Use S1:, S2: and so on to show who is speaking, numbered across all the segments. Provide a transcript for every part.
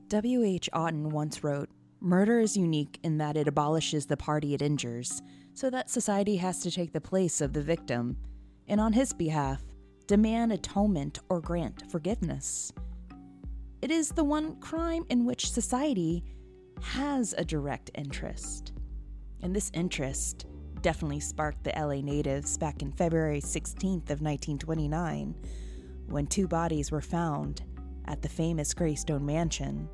S1: W.H. Alton once wrote, "Murder is unique in that it abolishes the party it injures, so that society has to take the place of the victim, and on his behalf, demand atonement or grant forgiveness. It is the one crime in which society has a direct interest." And this interest definitely sparked the LA natives back in February 16th of 1929, when 2 bodies were found at the famous Greystone mansion.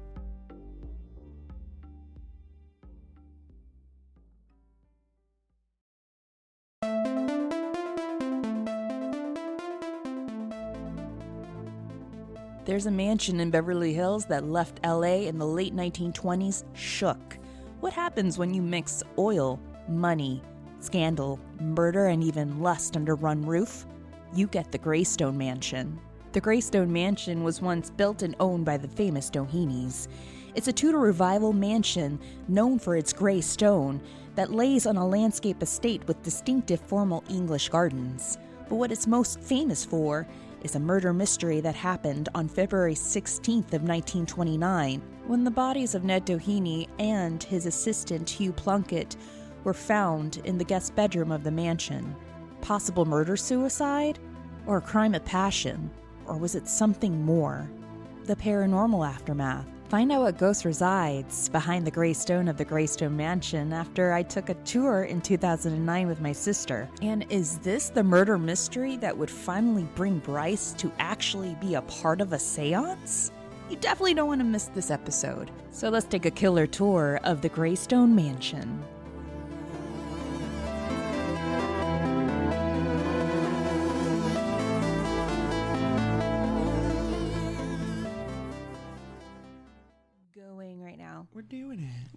S1: There's a mansion in Beverly Hills that left LA in the late 1920s shook. What happens when you mix oil, money, scandal, murder, and even lust under one roof? You get the Greystone Mansion. The Greystone Mansion was once built and owned by the famous Dohenys. It's a Tudor revival mansion known for its gray stone that lays on a landscape estate with distinctive formal English gardens. But what it's most famous for is a murder mystery that happened on February 16th of 1929, when the bodies of Ned Doheny and his assistant Hugh Plunkett were found in the guest bedroom of the mansion. Possible murder-suicide? Or a crime of passion? Or was it something more? The paranormal aftermath. Find out what ghost resides behind the gray stone of the Greystone Mansion after I took a tour in 2009 with my sister. And is this the murder mystery that would finally bring Bryce to actually be a part of a seance? You definitely don't want to miss this episode. So let's take a killer tour of the Greystone Mansion.
S2: We're doing it.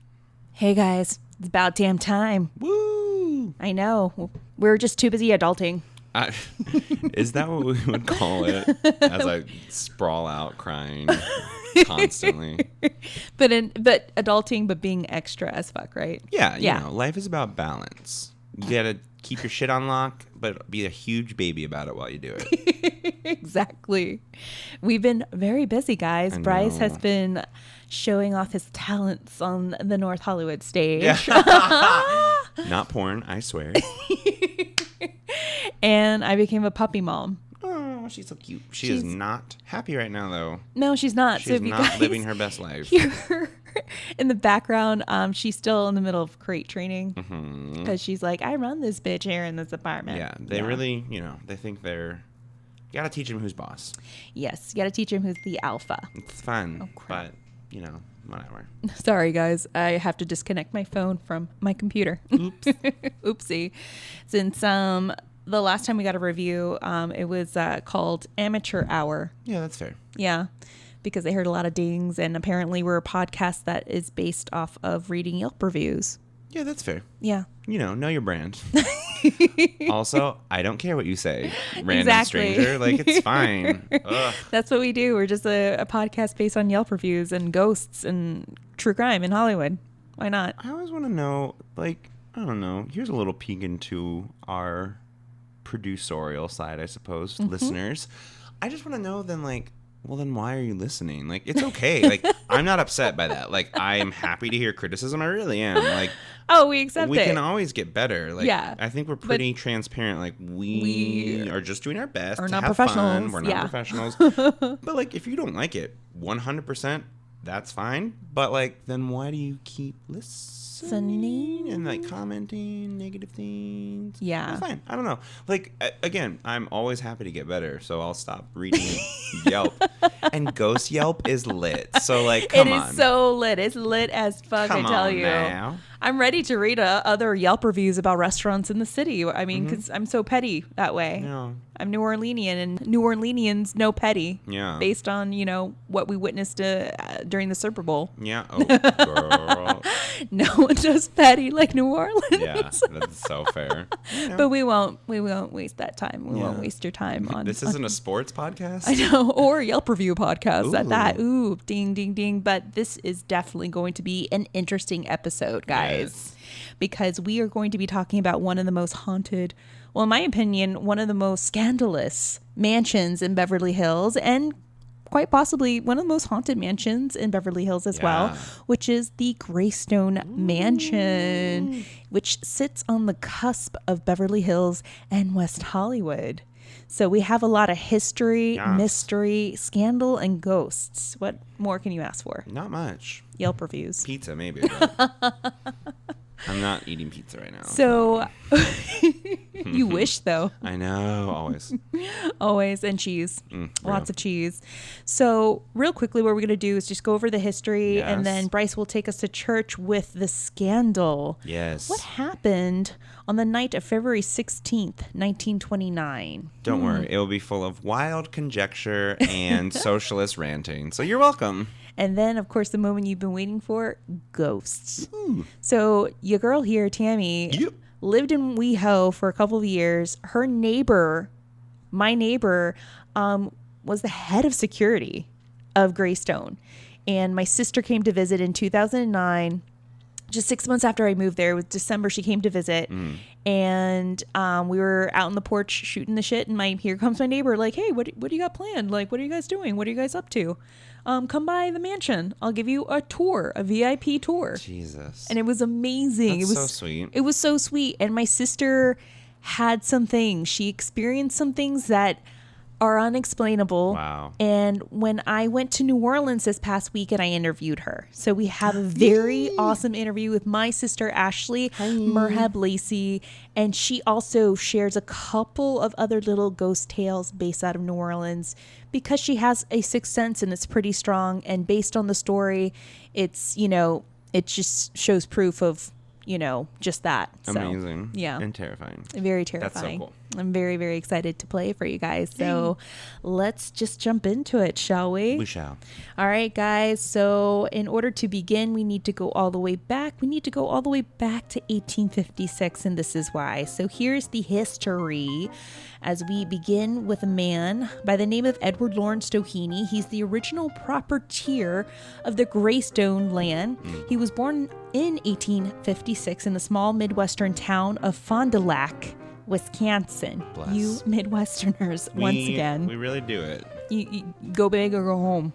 S1: Hey guys, it's about damn time.
S2: Woo!
S1: I know. We're just too busy adulting.
S2: Is that what we would call it? As I sprawl out crying constantly.
S1: But adulting, but being extra as fuck, right?
S2: Yeah, you know, life is about balance. You gotta keep your shit on lock, but be a huge baby about it while you do it.
S1: Exactly. We've been very busy, guys. Bryce has been showing off his talents on the North Hollywood stage.
S2: Yeah. Not porn, I swear.
S1: And I became a puppy mom.
S2: Oh, she's so cute. She's is not happy right now, though.
S1: No, she's not.
S2: She's not living her best life.
S1: In the background, she's still in the middle of crate training because she's like, I run this bitch here in this apartment.
S2: Yeah, they really, they think they're... You gotta teach him who's boss.
S1: Yes, you gotta teach him who's the alpha.
S2: It's fun, but, whatever.
S1: Sorry, guys. I have to disconnect my phone from my computer.
S2: Oops.
S1: Oopsie. Since the last time we got a review, it was called Amateur Hour.
S2: Yeah, that's fair.
S1: Yeah, because they heard a lot of dings, and apparently we're a podcast that is based off of reading Yelp reviews.
S2: Yeah, that's fair.
S1: Yeah.
S2: Know your brand. Also, I don't care what you say. Random stranger. Like, it's fine. Ugh.
S1: That's what we do. We're just a podcast based on Yelp reviews and ghosts and true crime in Hollywood. Why not?
S2: I always want to know, I don't know. Here's a little peek into our producerial side, I suppose, listeners. I just want to know then, well, then why are you listening? It's okay. I'm not upset by that. I am happy to hear criticism. I really am.
S1: Oh, we accept it.
S2: We can always get better.
S1: Yeah.
S2: I think we're pretty transparent. We are just doing our best to
S1: not
S2: have
S1: professionals.
S2: fun. We're not professionals. But, if you don't like it, 100%, that's fine. But, then why do you keep listening and, commenting negative things?
S1: Yeah.
S2: It's fine. I don't know. Again, I'm always happy to get better, so I'll stop reading Yelp. And Ghost Yelp is lit. So, come on.
S1: It is so lit. It's lit as fuck, I tell you.
S2: Now.
S1: I'm ready to read other Yelp reviews about restaurants in the city. I mean, because I'm so petty that way.
S2: Yeah.
S1: I'm New Orleanian, and New Orleanians know petty.
S2: Yeah.
S1: Based on, what we witnessed during the Super Bowl.
S2: Yeah. Oh, girl.
S1: No one does petty like New Orleans.
S2: Yeah, that's so fair.
S1: But we won't waste that time. We won't waste your time on
S2: this. Isn't a sports podcast.
S1: I know, or Yelp review podcast at that.
S2: Ooh.
S1: Ooh, ding, ding, ding. But this is definitely going to be an interesting episode, guys.
S2: Yes.
S1: Because we are going to be talking about one of the most haunted, well, in my opinion, one of the most scandalous mansions in Beverly Hills, and quite possibly one of the most haunted mansions in Beverly Hills as well, which is the Greystone Mansion, which sits on the cusp of Beverly Hills and West Hollywood. So we have a lot of history, mystery, scandal, and ghosts. What more can you ask for?
S2: Not much.
S1: Yelp reviews.
S2: Pizza, maybe. But I'm not eating pizza right now.
S1: So you wish, though.
S2: I know. Always.
S1: Always. And cheese. Lots of cheese. So real quickly, what we're going to do is just go over the history. And then Bryce will take us to church with the scandal.
S2: Yes.
S1: What happened on the night of February 16th, 1929?
S2: Don't worry. It will be full of wild conjecture and socialist ranting. So you're welcome.
S1: And then, of course, the moment you've been waiting for, ghosts. So your girl here, Tammy, lived in WeHo for a couple of years. Her neighbor, my neighbor, was the head of security of Greystone. And my sister came to visit in 2009. Just 6 months after I moved there, it was December, she came to visit. And we were out on the porch shooting the shit. And here comes my neighbor, like, hey, what do you got planned? Like, what are you guys doing? What are you guys up to? Come by the mansion. I'll give you a tour, a VIP tour.
S2: Jesus.
S1: And it was amazing.
S2: That's
S1: it was
S2: so sweet.
S1: It was so sweet. And my sister had some things. She experienced some things that are unexplainable.
S2: Wow.
S1: And when I went to New Orleans this past weekend, I interviewed her. So we have a very awesome interview with my sister, Ashley Merhab Lacey. And she also shares a couple of other little ghost tales based out of New Orleans because she has a sixth sense and it's pretty strong. And based on the story, it's, it just shows proof of, just that. So,
S2: amazing.
S1: Yeah.
S2: And terrifying.
S1: Very terrifying.
S2: That's so cool.
S1: I'm very, very excited to play for you guys. So let's just jump into it, shall we?
S2: We shall.
S1: All right, guys. So in order to begin, we need to go all the way back. We need to go all the way back to 1856, and this is why. So here's the history as we begin with a man by the name of Edward Lawrence Doheny. He's the original proprietor of the Greystone land. He was born in 1856 in the small Midwestern town of Fond du Lac, Wisconsin.
S2: Bless.
S1: You Midwesterners, once again.
S2: We really do it.
S1: You go big or go home.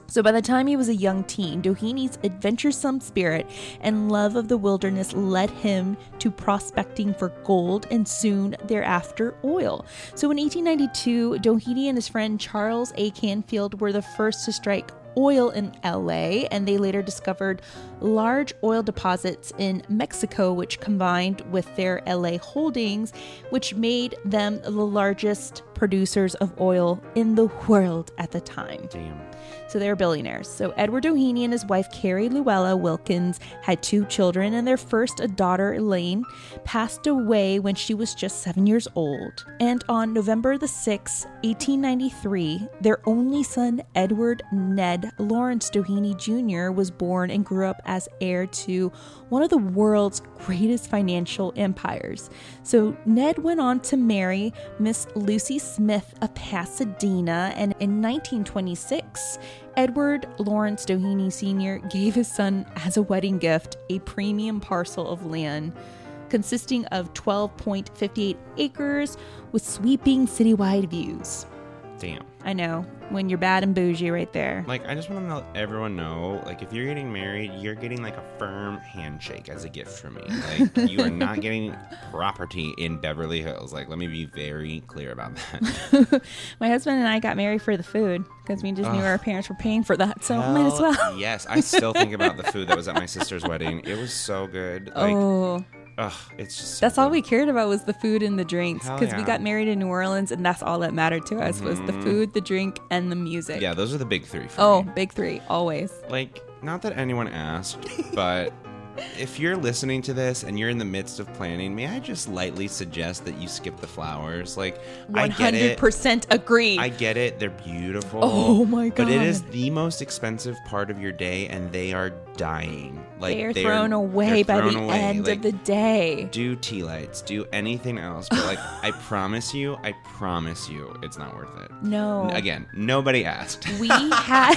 S1: So by the time he was a young teen, Doheny's adventuresome spirit and love of the wilderness led him to prospecting for gold and soon thereafter oil. So in 1892, Doheny and his friend Charles A. Canfield were the first to strike oil in LA, and they later discovered large oil deposits in Mexico, which combined with their LA holdings, which made them the largest producers of oil in the world at the time.
S2: Damn.
S1: So they were billionaires. So Edward Doheny and his wife, Carrie Luella Wilkins, had 2 children, and their first, a daughter, Elaine, passed away when she was just 7 years old. And on November the 6th, 1893, their only son, Edward Ned Lawrence Doheny Jr., was born and grew up as heir to one of the world's greatest financial empires. So Ned went on to marry Miss Lucy Smith of Pasadena, and in 1926, Edward Lawrence Doheny Sr. gave his son as a wedding gift a premium parcel of land consisting of 12.58 acres with sweeping citywide views.
S2: Damn.
S1: I know, when you're bad and bougie right there.
S2: Like, I just want to let everyone know, like, if you're getting married, you're getting, like, a firm handshake as a gift from me. Like, you are not getting property in Beverly Hills. Like, let me be very clear about that.
S1: My husband and I got married for the food because we just knew our parents were paying for that, so might as well.
S2: Yes, I still think about the food that was at my sister's wedding. It was so good. Like, it's just so
S1: that's
S2: good.
S1: all we cared about was the food and the drinks because we
S2: yeah.
S1: got married in New Orleans, and that's all that mattered to us was the food, the drink, and the music.
S2: Yeah, those are the big 3 for me.
S1: Big 3, always.
S2: Like, not that anyone asked, but if you're listening to this and you're in the midst of planning, may I just lightly suggest that you skip the flowers? Like,
S1: 100%
S2: I get it.
S1: agree.
S2: I get it. They're beautiful.
S1: Oh my God.
S2: But it is the most expensive part of your day, and they are dying. Like,
S1: they're thrown away by the end
S2: like,
S1: of the day.
S2: Do tea lights, do anything else, but like, I promise you, it's not worth it.
S1: No.
S2: Again, nobody asked.
S1: We had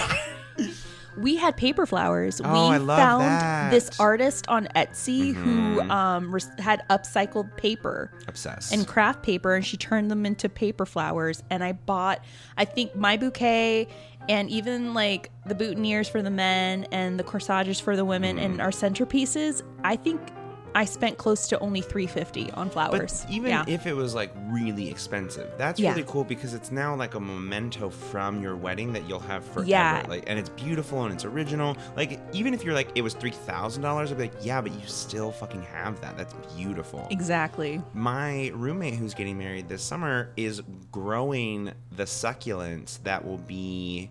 S1: We had paper flowers.
S2: Oh,
S1: We
S2: I love
S1: found
S2: that.
S1: this artist on Etsy who had upcycled paper.
S2: Obsessed.
S1: And craft paper, and she turned them into paper flowers. And I think my bouquet and even like the boutonnieres for the men and the corsages for the women and our centerpieces, I think I spent close to only $350 on flowers.
S2: But even if it was like really expensive, that's really cool because it's now like a memento from your wedding that you'll have forever.
S1: Yeah.
S2: Like, and it's beautiful and it's original. Like, even if you're like, it was $3,000, I'd be like, yeah, but you still fucking have that. That's beautiful.
S1: Exactly.
S2: My roommate who's getting married this summer is growing the succulents that will be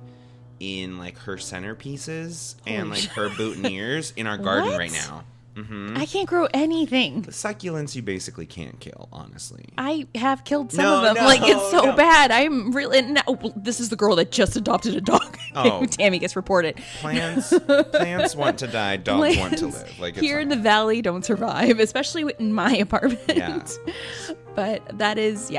S2: in like her centerpieces and like her boutonnieres in our garden right now. Mm-hmm.
S1: I can't grow anything.
S2: The succulents you basically can't kill, honestly.
S1: I have killed some of them. It's so bad. I'm really... No, this is the girl that just adopted a dog.
S2: Oh.
S1: Tammy gets reported.
S2: Plants want to die. Dogs want to live. Like,
S1: here in the valley don't survive, especially in my apartment.
S2: Yeah.
S1: But that is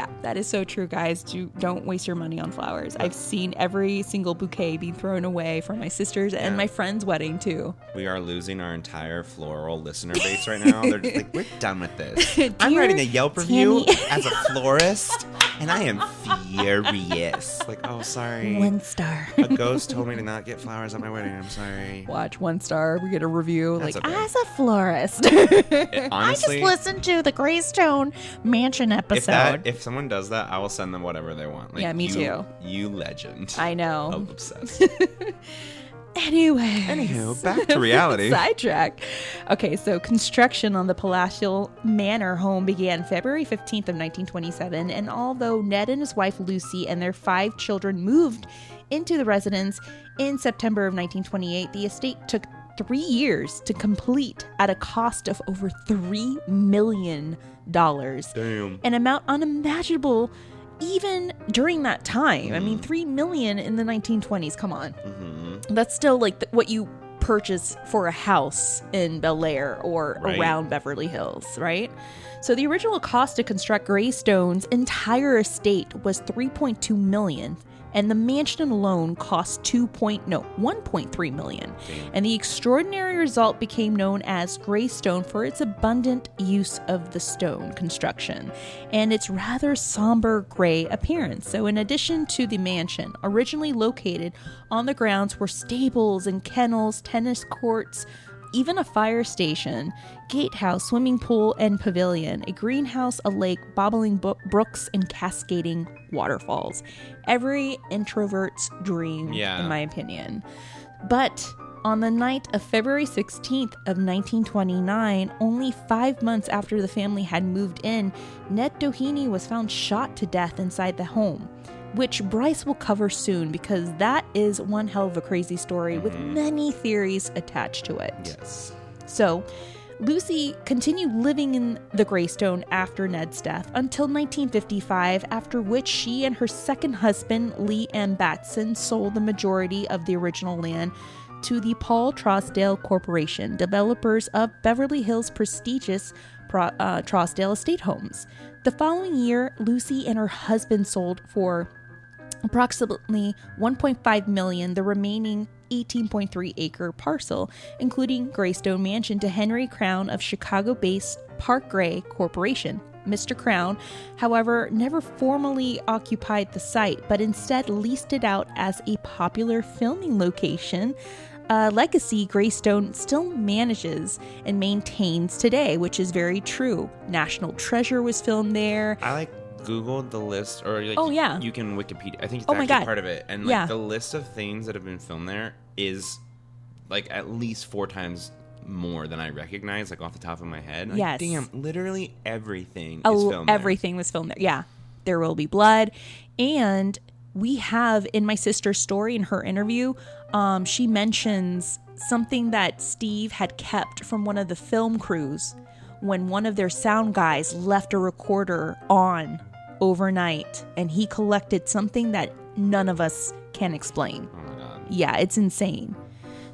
S1: so true, guys. Don't waste your money on flowers. I've seen every single bouquet be thrown away for my sister's and my friend's wedding, too.
S2: We are losing our entire floral listener base right now. They're just like, we're done with this. I'm writing a Yelp review as a florist, and I am furious. Like, oh, sorry.
S1: 1 star.
S2: A ghost told me to not get flowers at my wedding. I'm sorry.
S1: Watch 1 star. We get a review.
S2: That's
S1: like,
S2: okay.
S1: as a florist.
S2: Honestly,
S1: I just listened to the Greystone Mansion episode.
S2: If someone does that, I will send them whatever they want. Like,
S1: yeah, me too.
S2: You legend.
S1: I know.
S2: I'm obsessed.
S1: Anywho,
S2: back to reality.
S1: Sidetrack. Okay, so construction on the palatial manor home began February 15th of 1927, and although Ned and his wife Lucy and their 5 children moved into the residence in September of 1928, the estate took 3 years to complete at a cost of over $3 million.
S2: Damn.
S1: An amount unimaginable even during that time. I mean, $3 million in the 1920s. Come on. That's still like what you purchase for a house in Bel Air or around Beverly Hills, right? So the original cost to construct Greystone's entire estate was $3.2 million. And the mansion alone cost $1.3 million. And the extraordinary result became known as Greystone for its abundant use of the stone construction and its rather somber gray appearance. So in addition to the mansion, originally located on the grounds were stables and kennels, tennis courts, even a fire station, gatehouse, swimming pool, and pavilion, a greenhouse, a lake, babbling brooks, and cascading waterfalls. Every introvert's dream, in my opinion. But on the night of February 16th of 1929, only 5 months after the family had moved in, Ned Doheny was found shot to death inside the home, which Bryce will cover soon because that is one hell of a crazy story with many theories attached to it.
S2: Yes.
S1: So, Lucy continued living in the Greystone after Ned's death until 1955, after which she and her second husband, Lee M. Batson, sold the majority of the original land to the Paul Trousdale Corporation, developers of Beverly Hills' prestigious Trousdale estate homes. The following year, Lucy and her husband sold for approximately $1.5 million the remaining 18.3-acre parcel, including Greystone Mansion, to Henry Crown of Chicago-based Park Gray Corporation. Mr. Crown, however, never formally occupied the site, but instead leased it out as a popular filming location, a legacy Greystone still manages and maintains today, which is very true. National Treasure was filmed there.
S2: I Googled the list, or you can Wikipedia. I think it's actually part of it, and the list of things that have been filmed there is like at least 4 times more than I recognize, like off the top of my head. Like, damn, literally everything is filmed there.
S1: Everything was filmed there. Yeah, There Will Be Blood, and we have in my sister's story in her interview, she mentions something that Steve had kept from one of the film crews when one of their sound guys left a recorder on overnight, and he collected something that none of us can explain.
S2: Oh my God.
S1: Yeah, it's insane.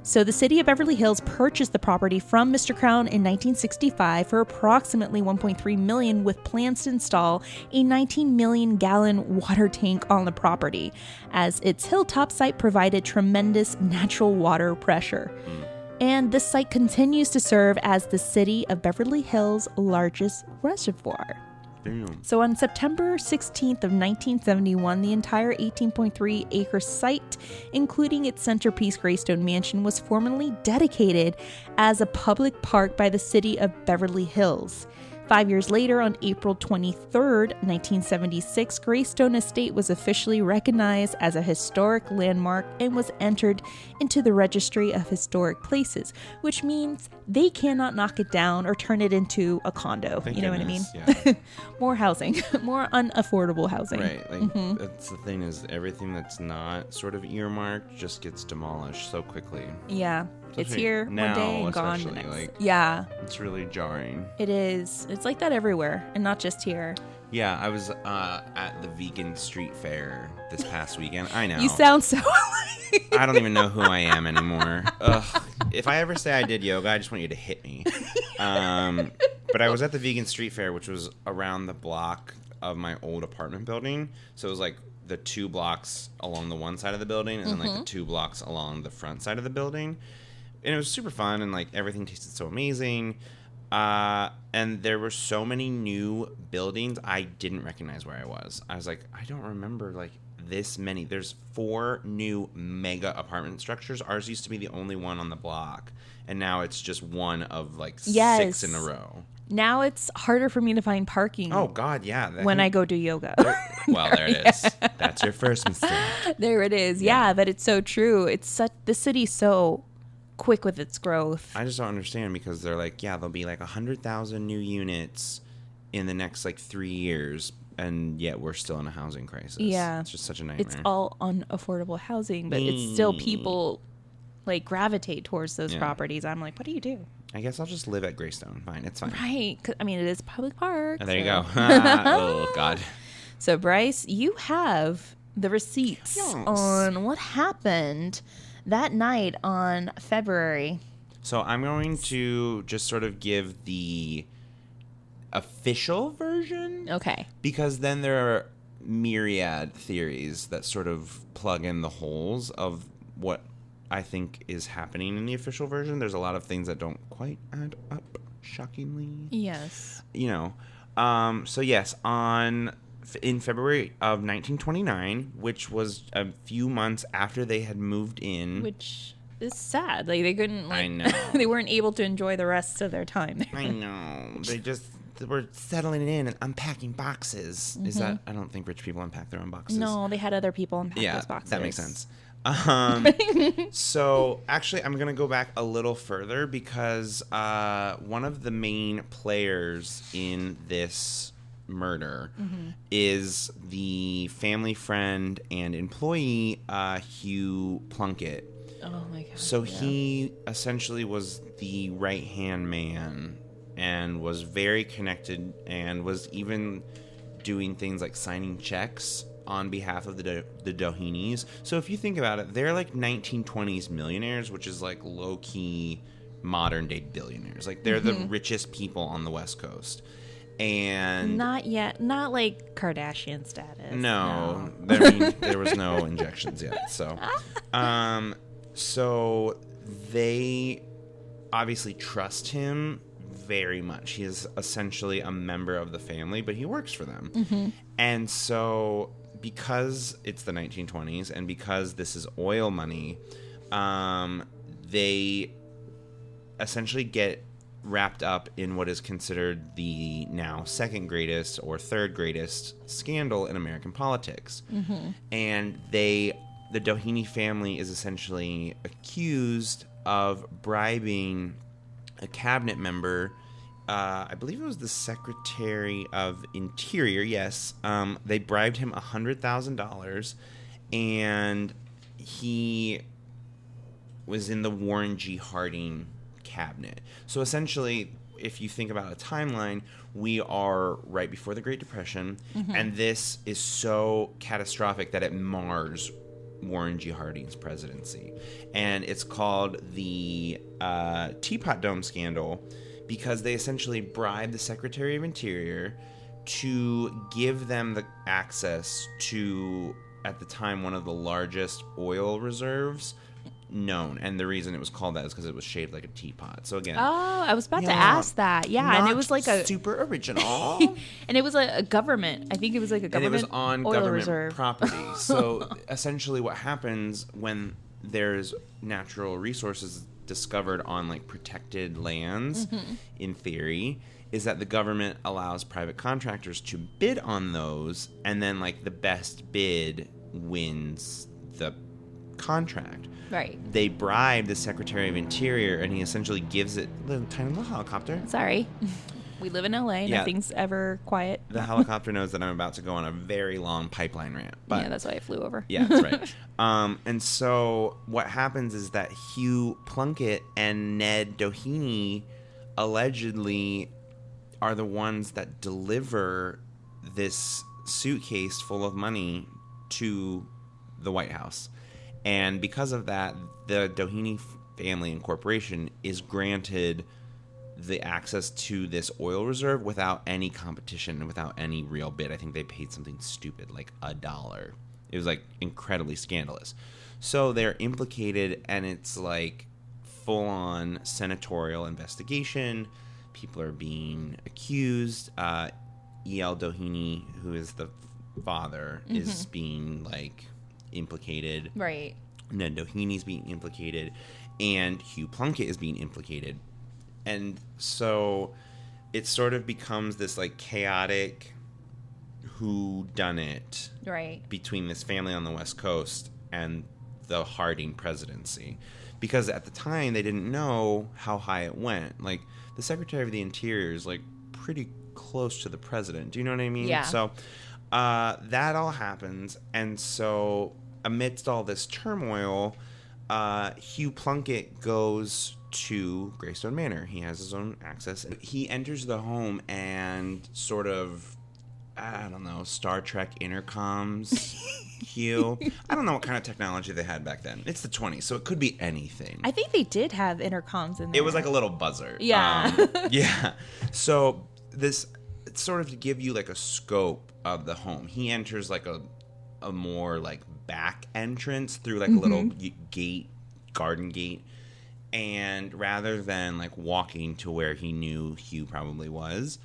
S1: So the city of Beverly Hills purchased the property from Mr. Crown in 1965 for approximately $1.3 million, with plans to install a 19 million gallon water tank on the property, as its hilltop site provided tremendous natural water pressure. And this site continues to serve as the city of Beverly Hills' largest reservoir.
S2: Damn.
S1: So on September 16th of 1971, the entire 18.3-acre site, including its centerpiece Greystone Mansion, was formally dedicated as a public park by the city of Beverly Hills. 5 years later, on April 23rd, 1976, Greystone Estate was officially recognized as a historic landmark and was entered into the Registry of Historic Places, which means they cannot knock it down or turn it into a condo.
S2: Thank
S1: you know
S2: goodness,
S1: what I mean?
S2: Yeah.
S1: More housing, more unaffordable housing.
S2: Right. Like, that's the thing, is everything that's not sort of earmarked just gets demolished so quickly.
S1: Yeah. It's
S2: Especially
S1: here
S2: now,
S1: one day and gone the
S2: especially,
S1: next.
S2: like-
S1: Yeah,
S2: It's really jarring.
S1: it is. It's like that everywhere and not just here.
S2: Yeah, I was at the vegan street fair this past weekend. I know.
S1: You sound so
S2: I don't even know who I am anymore. Ugh. If I ever say I did yoga, I just want you to hit me. But I was at the vegan street fair, which was around the block of my old apartment building. So it was like the 2 blocks along the one side of the building and then like the 2 blocks along the front side of the building. And it was super fun, and like everything tasted so amazing. And there were so many new buildings, I didn't recognize where I was. I was like, I don't remember like this many. There's 4 new mega apartment structures. Ours used to be the only one on the block, and now it's just one of like 6 in a row.
S1: Now it's harder for me to find parking.
S2: Oh God, yeah.
S1: When I go do yoga.
S2: Well, there it is. That's your first mistake.
S1: There it is. Yeah, but it's so true. The city's so quick with its growth.
S2: I just don't understand, because they're like, yeah, there'll be like 100,000 new units in the next like 3 years, and yet we're still in a housing crisis.
S1: Yeah.
S2: It's just such a nightmare.
S1: It's all unaffordable housing, but it's still people like gravitate towards those properties. I'm like, what do you do?
S2: I guess I'll just live at Greystone. Fine, it's fine.
S1: Right. 'Cause, I mean, it is a public park.
S2: Oh, there you go. Oh, God.
S1: So, Bryce, you have the receipts on what happened that night on February.
S2: So I'm going to just sort of give the official version.
S1: Okay.
S2: Because then there are myriad theories that sort of plug in the holes of what I think is happening in the official version. There's a lot of things that don't quite add up, shockingly.
S1: Yes.
S2: You know. So yes, in February of 1929, which was a few months after they had moved in.
S1: Which is sad. Like, they couldn't, like,
S2: I know.
S1: they weren't able to enjoy the rest of their time there.
S2: I know. They were settling it in and unpacking boxes. Is that, I don't think rich people unpack their own boxes.
S1: No, they had other people unpack those boxes.
S2: That makes sense. So actually, I'm going to go back a little further, because one of the main players in this murder is the family friend and employee Hugh Plunkett.
S1: Oh my God.
S2: So he essentially was the right-hand man and was very connected, and was even doing things like signing checks on behalf of the Dohenys. So if you think about it, they're like 1920s millionaires, which is like low-key modern-day billionaires. Like, they're the richest people on the West Coast. And
S1: not yet. Not like Kardashian status.
S2: No. I mean, there was no injections yet. So, so they obviously trust him very much. He is essentially a member of the family, but he works for them. And so, because it's the 1920s and because this is oil money, they essentially get wrapped up in what is considered the now second greatest or third greatest scandal in American politics. And the Doheny family is essentially accused of bribing a cabinet member. I believe it was the Secretary of Interior. Yes. They bribed him $100,000, and he was in the Warren G. Harding cabinet. So essentially, if you think about a timeline, we are right before the Great Depression, and this is so catastrophic that it mars Warren G. Harding's presidency. And it's called the Teapot Dome scandal because they essentially bribed the Secretary of Interior to give them the access to, at the time, one of the largest oil reserves known. And the reason it was called that is because it was shaped like a teapot. So again,
S1: I was about to ask that. Yeah, and it was like a
S2: super original.
S1: And it was a government. I think it was like a government.
S2: And it was on
S1: oil
S2: government
S1: reserve.
S2: property. So essentially, what happens when there's natural resources discovered on like protected lands, in theory, is that the government allows private contractors to bid on those, and then like the best bid wins the contract.
S1: Right.
S2: They bribe the Secretary of Interior, and he essentially gives it a tiny little helicopter.
S1: Sorry. We live in LA.
S2: Yeah.
S1: Nothing's ever quiet.
S2: The helicopter knows that I'm about to go on a very long pipeline rant. But
S1: yeah, that's why I flew over.
S2: Yeah, that's right. And so what happens is that Hugh Plunkett and Ned Doheny allegedly are the ones that deliver this suitcase full of money to the White House. And because of that, the Doheny family and corporation is granted the access to this oil reserve without any competition and without any real bid. I think they paid something stupid, like $1. It was like incredibly scandalous. So they're implicated, and it's like full-on senatorial investigation. People are being accused. E.L. Doheny, who is the father, is being like implicated.
S1: Right.
S2: Ned Doheny's being implicated, and Hugh Plunkett is being implicated. And so it sort of becomes this like chaotic whodunit
S1: Right.
S2: between this family on the West Coast and the Harding presidency. Because at the time they didn't know how high it went. Like the Secretary of the Interior is like pretty close to the president. Do you know what I mean?
S1: Yeah.
S2: So that all happens, and so amidst all this turmoil, Hugh Plunkett goes to Greystone Manor. He has his own access. He enters the home and sort of, I don't know, Star Trek intercoms Hugh. I don't know what kind of technology they had back then. It's the 20s, so it could be anything.
S1: I think they did have intercoms in there.
S2: It was like a little buzzer.
S1: Yeah.
S2: Yeah. So this, it's sort of to give you like a scope of the home. He enters like a more like back entrance through like a little gate, garden gate. And rather than like walking to where he knew Hugh probably was,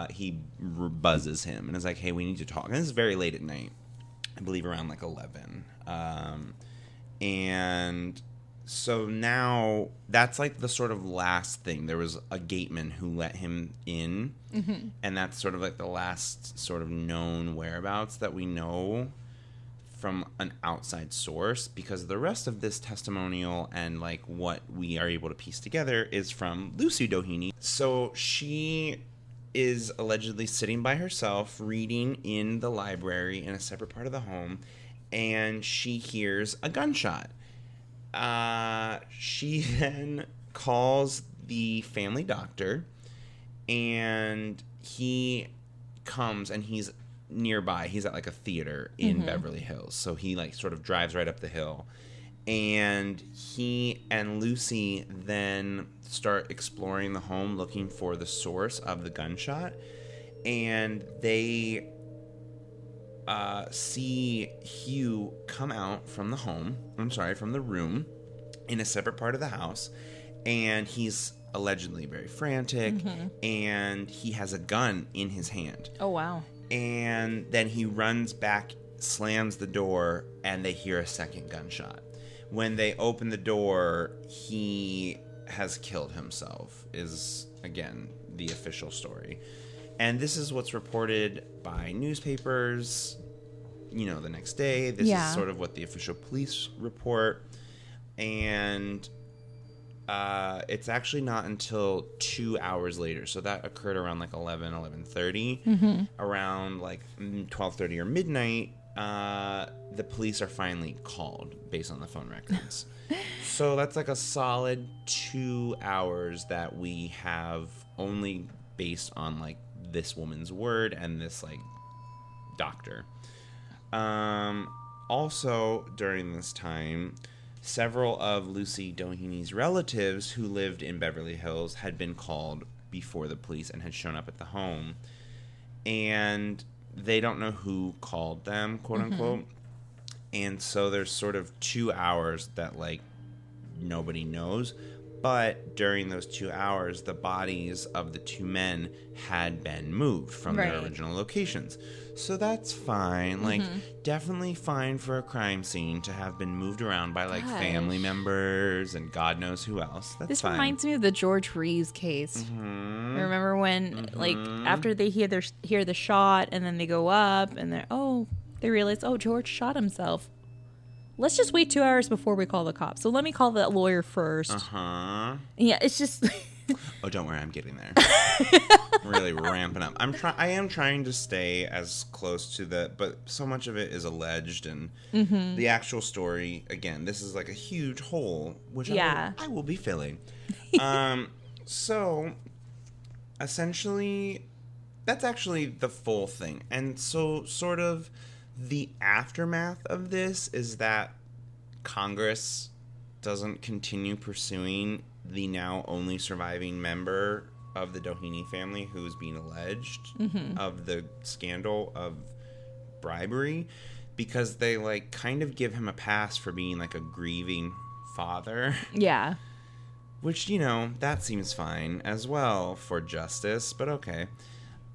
S2: he buzzes him and is like, hey, we need to talk. And this is very late at night. I believe around like 11. And so now that's like the sort of last thing. There was a gateman who let him in. And that's sort of like the last sort of known whereabouts that we know from an outside source, because the rest of this testimonial and like what we are able to piece together is from Lucy Doheny. So she is allegedly sitting by herself reading in the library in a separate part of the home, and she hears a gunshot. She then calls the family doctor, and he comes, and he's nearby. He's at like a theater in Beverly Hills, so he like sort of drives right up the hill, and he and Lucy then start exploring the home looking for the source of the gunshot, and they see Hugh come out from the room in a separate part of the house, and he's allegedly very frantic, and he has a gun in his hand.
S1: Oh, wow.
S2: And then he runs back, slams the door, and they hear a second gunshot. When they open the door, he has killed himself, is, again, the official story. And this is what's reported by newspapers, you know, the next day. This is sort of what the official police report. And it's actually not until 2 hours later. So that occurred around like 11:30. Around like 12:30 or midnight, the police are finally called based on the phone records. So that's like a solid 2 hours that we have only based on like this woman's word and this like doctor. Also, during this time, several of Lucy Doheny's relatives who lived in Beverly Hills had been called before the police and had shown up at the home. And they don't know who called them, quote unquote. And so there's sort of 2 hours that, like, nobody knows. But during those 2 hours, the bodies of the 2 men had been moved from their original locations. So that's fine. Like, definitely fine for a crime scene to have been moved around by, like, family members and God knows who else. That's fine.
S1: This reminds me of the George Reeves case. Remember when, like, after they hear the shot and then they go up and they realize, George shot himself. Let's just wait 2 hours before we call the cops. So let me call that lawyer first. Yeah, it's just...
S2: Oh, don't worry, I'm getting there. Really ramping up. I am trying to stay as close to but so much of it is alleged, and the actual story, again, this is like a huge hole, which I will be filling. So, essentially, that's actually the full thing. And so, sort of, the aftermath of this is that Congress doesn't continue pursuing the now only surviving member of the Doheny family who's being alleged of the scandal of bribery, because they, like, kind of give him a pass for being, like, a grieving father.
S1: Yeah.
S2: Which, you know, that seems fine as well for justice, but okay.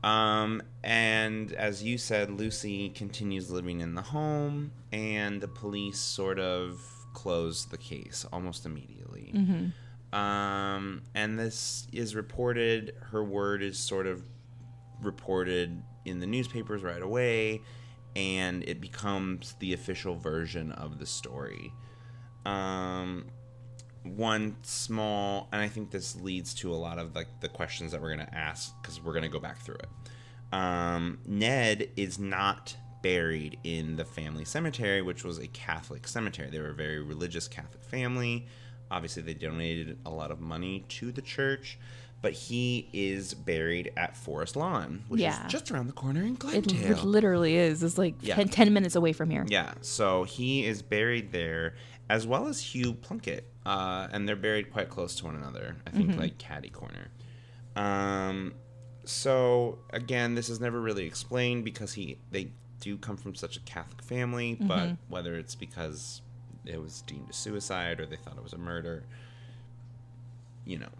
S2: And as you said, Lucy continues living in the home, and the police sort of close the case almost immediately. And this is reported, her word is sort of reported in the newspapers right away, and it becomes the official version of the story. One small, and I think this leads to a lot of, like, the questions that we're going to ask, because we're going to go back through it. Ned is not buried in the family cemetery, which was a Catholic cemetery. They were a very religious Catholic family. Obviously, they donated a lot of money to the church, but he is buried at Forest Lawn, which is just around the corner in Glendale.
S1: It literally is. It's like 10 minutes away from here.
S2: Yeah, so he is buried there, as well as Hugh Plunkett, and they're buried quite close to one another. I think, like, catty corner. So, again, this is never really explained because they do come from such a Catholic family, but whether it's because it was deemed a suicide or they thought it was a murder, you know,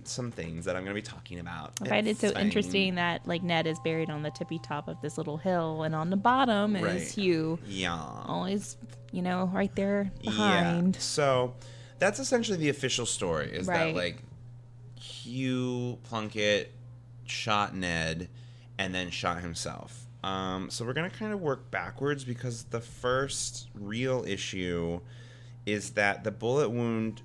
S2: some things that I'm going to be talking about.
S1: I find it so interesting that, like, Ned is buried on the tippy top of this little hill, and on the bottom is Hugh. Yeah. Always, you know, right there behind.
S2: Yeah. So that's essentially the official story, is that, like, Hugh Plunkett shot Ned and then shot himself. So we're going to kind of work backwards, because the first real issue is that the bullet wound,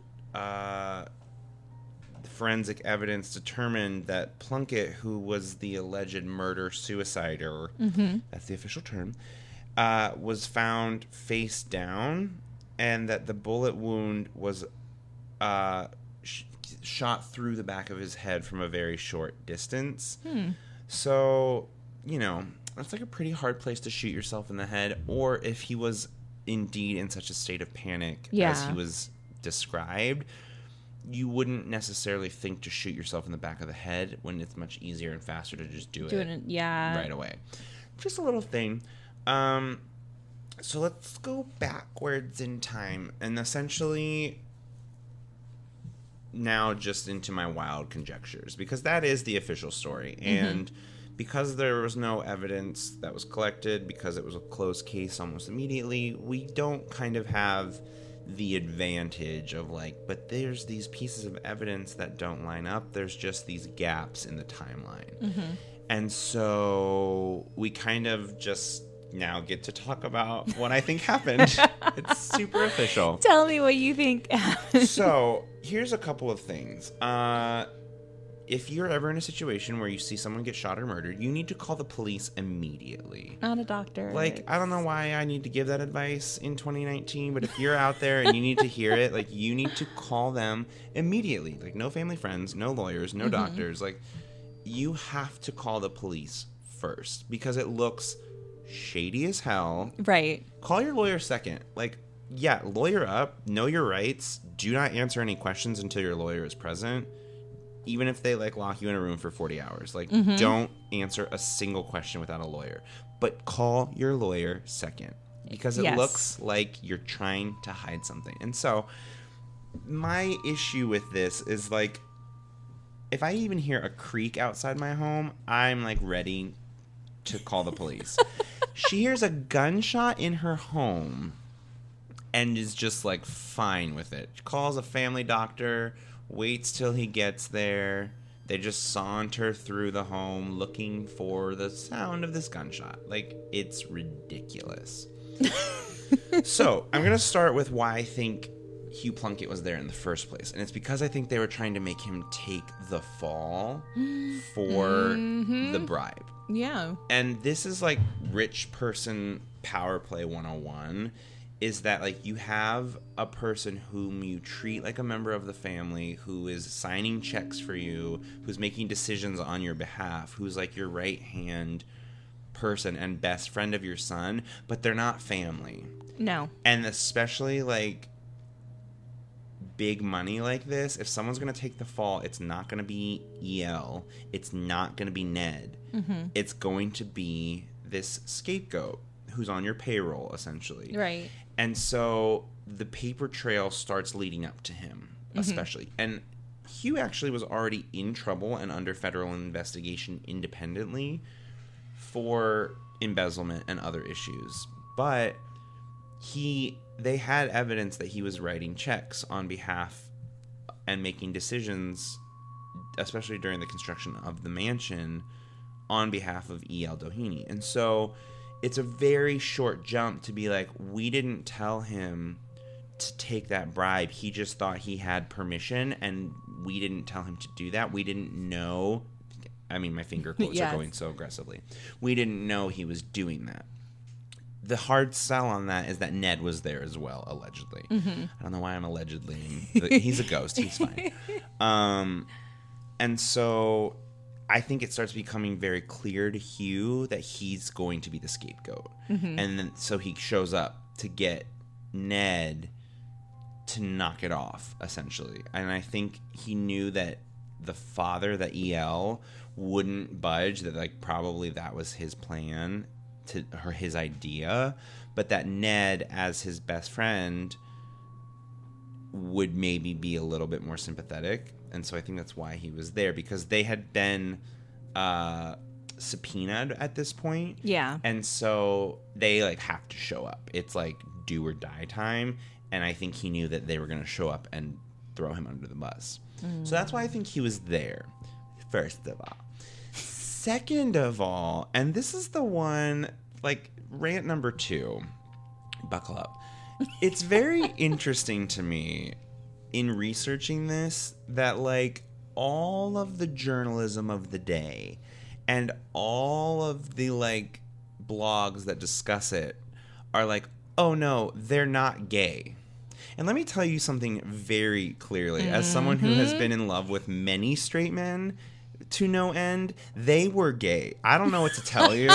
S2: forensic evidence determined that Plunkett, who was the alleged murder-suicider, that's the official term, was found face down, and that the bullet wound was shot through the back of his head from a very short distance. So, you know, that's like a pretty hard place to shoot yourself in the head, or if he was indeed in such a state of panic as he was described, you wouldn't necessarily think to shoot yourself in the back of the head when it's much easier and faster to just do it right away. Just a little thing. So let's go backwards in time, and essentially now just into my wild conjectures, because that is the official story. And because there was no evidence that was collected, because it was a closed case almost immediately, we don't kind of have the advantage of, like, but there's these pieces of evidence that don't line up. There's just these gaps in the timeline. And so we kind of just now get to talk about what I think happened. It's super official.
S1: Tell me what you think happened.
S2: So here's a couple of things. If you're ever in a situation where you see someone get shot or murdered, you need to call the police immediately.
S1: Not a doctor.
S2: Like, I don't know why I need to give that advice in 2019, but if you're out there and you need to hear it, like, you need to call them immediately. Like, no family friends, no lawyers, no doctors. Like, you have to call the police first, because it looks shady as hell.
S1: Right.
S2: Call your lawyer second. Like, yeah, lawyer up, know your rights. Do not answer any questions until your lawyer is present. Even if they, like, lock you in a room for 40 hours. Like, don't answer a single question without a lawyer. But call your lawyer second. Because it looks like you're trying to hide something. And so, my issue with this is, like, if I even hear a creak outside my home, I'm, like, ready to call the police. She hears a gunshot in her home and is just, like, fine with it. She calls a family doctor, waits till he gets there. They just saunter through the home looking for the sound of this gunshot. Like, it's ridiculous. So, I'm going to start with why I think Hugh Plunkett was there in the first place. And it's because I think they were trying to make him take the fall for the bribe.
S1: Yeah.
S2: And this is like rich person power play 101, is that like you have a person whom you treat like a member of the family, who is signing checks for you, who's making decisions on your behalf, who's like your right hand person and best friend of your son, but they're not family.
S1: No.
S2: And especially like big money like this, if someone's going to take the fall, it's not going to be EL. It's not going to be Ned. It's going to be this scapegoat who's on your payroll, essentially.
S1: Right.
S2: And so the paper trail starts leading up to him, especially. And Hugh actually was already in trouble and under federal investigation independently for embezzlement and other issues. But they had evidence that he was writing checks on behalf and making decisions, especially during the construction of the mansion, on behalf of E.L. Doheny. And so it's a very short jump to be like, we didn't tell him to take that bribe. He just thought he had permission, and we didn't tell him to do that. We didn't know. I mean, my finger quotes are going so aggressively. We didn't know he was doing that. The hard sell on that is that Ned was there as well, allegedly. I don't know why I'm allegedly. He's a ghost. He's fine. And so I think it starts becoming very clear to Hugh that he's going to be the scapegoat. And then so he shows up to get Ned to knock it off, essentially. And I think he knew that the father, that EL, wouldn't budge, that like probably that was his plan, or his idea, but that Ned, as his best friend, would maybe be a little bit more sympathetic. And so I think that's why he was there, because they had been subpoenaed at this point. Yeah. And so they like have to show up. It's like do or die time. And I think he knew that they were going to show up and throw him under the bus. So that's why I think he was there, first of all. Second of all, and this is the one, like, rant number 2, buckle up. It's very interesting to me in researching this that, like, all of the journalism of the day and all of the, like, blogs that discuss it are like, oh, no, they're not gay. And let me tell you something very clearly. As someone who has been in love with many straight men to no end, they were gay. I don't know what to tell you,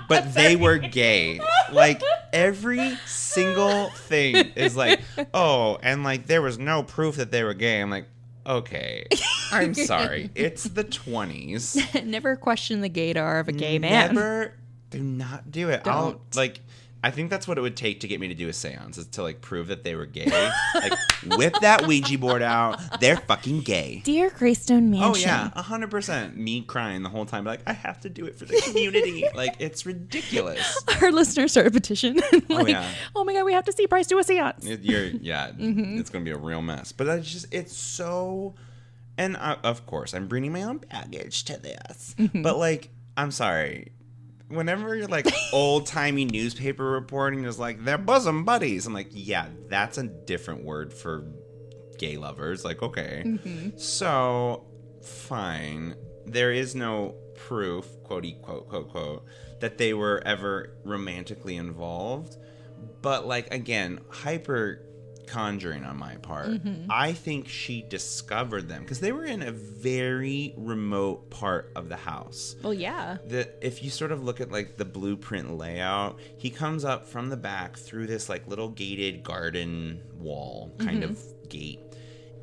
S2: but they were gay. Like, every single thing is like, oh, and like there was no proof that they were gay. I'm like, okay, I'm sorry. It's the 20s.
S1: Never question the gaydar of a gay man.
S2: Never. Do not do it.
S1: Don't.
S2: I think that's what it would take to get me to do a seance, is to, like, prove that they were gay. Like, whip that Ouija board out. They're fucking gay.
S1: Dear Greystone Mansion.
S2: Oh, yeah. 100%. Me crying the whole time. Like, I have to do it for the community. Like, it's ridiculous.
S1: Our listeners start a petition. Like,
S2: oh, yeah.
S1: Oh, my God, we have to see Bryce do a seance.
S2: It's going to be a real mess. But it's so... And, of course, I'm bringing my own baggage to this. But, like, I'm sorry. Whenever you're like old-timey newspaper reporting is like, they're bosom buddies. I'm like, yeah, that's a different word for gay lovers. Like, okay. So, fine. There is no proof, quote, that they were ever romantically involved. But, like, again, hyper conjuring on my part. I think she discovered them because they were in a very remote part of the house.
S1: Well, yeah.
S2: If you sort of look at like the blueprint layout, he comes up from the back through this like little gated garden wall kind of gate,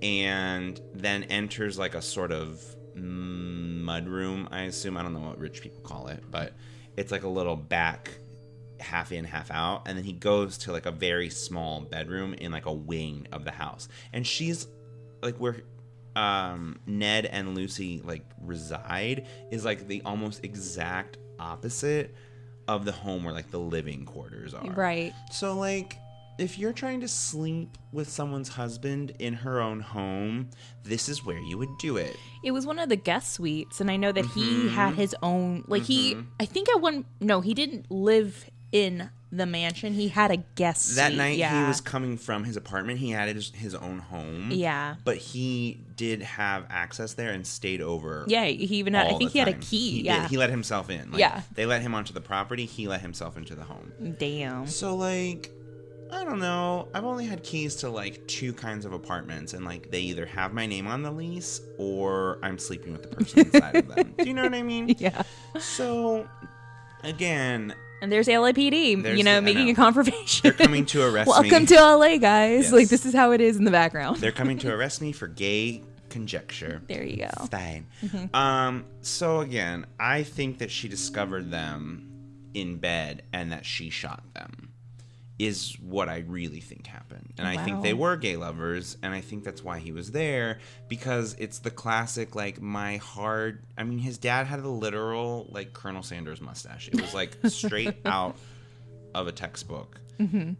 S2: and then enters like a sort of mud room, I assume. I don't know what rich people call it, but it's like a little back half in, half out, and then he goes to like a very small bedroom in like a wing of the house, and she's like where Ned and Lucy like reside is like the almost exact opposite of the home where like the living quarters are.
S1: Right.
S2: So like if you're trying to sleep with someone's husband in her own home, this is where you would do it.
S1: It was one of the guest suites, and I know that he had his own, like he didn't live in the mansion. He had a guest suite.
S2: That night he was coming from his apartment. He had his own home.
S1: Yeah.
S2: But he did have access there and stayed over.
S1: Yeah, he even had, I think he had a key.
S2: He let himself in. Like, they let him onto the property. He let himself into the home.
S1: Damn.
S2: So, like, I don't know. I've only had keys to, like, 2 kinds of apartments. And, like, they either have my name on the lease or I'm sleeping with the person inside of them. Do you know what I mean?
S1: Yeah.
S2: So, again...
S1: And there's LAPD, making a confirmation.
S2: They're coming to arrest me.
S1: Welcome to LA, guys. Yes. Like, this is how it is in the background.
S2: They're coming to arrest me for gay conjecture.
S1: There you go.
S2: Fine. So, again, I think that she discovered them in bed and that she shot them is what I really think happened. And I think they were gay lovers, and I think that's why he was there, because it's the classic, like, his dad had a literal, like, Colonel Sanders mustache. It was, like, straight out of a textbook.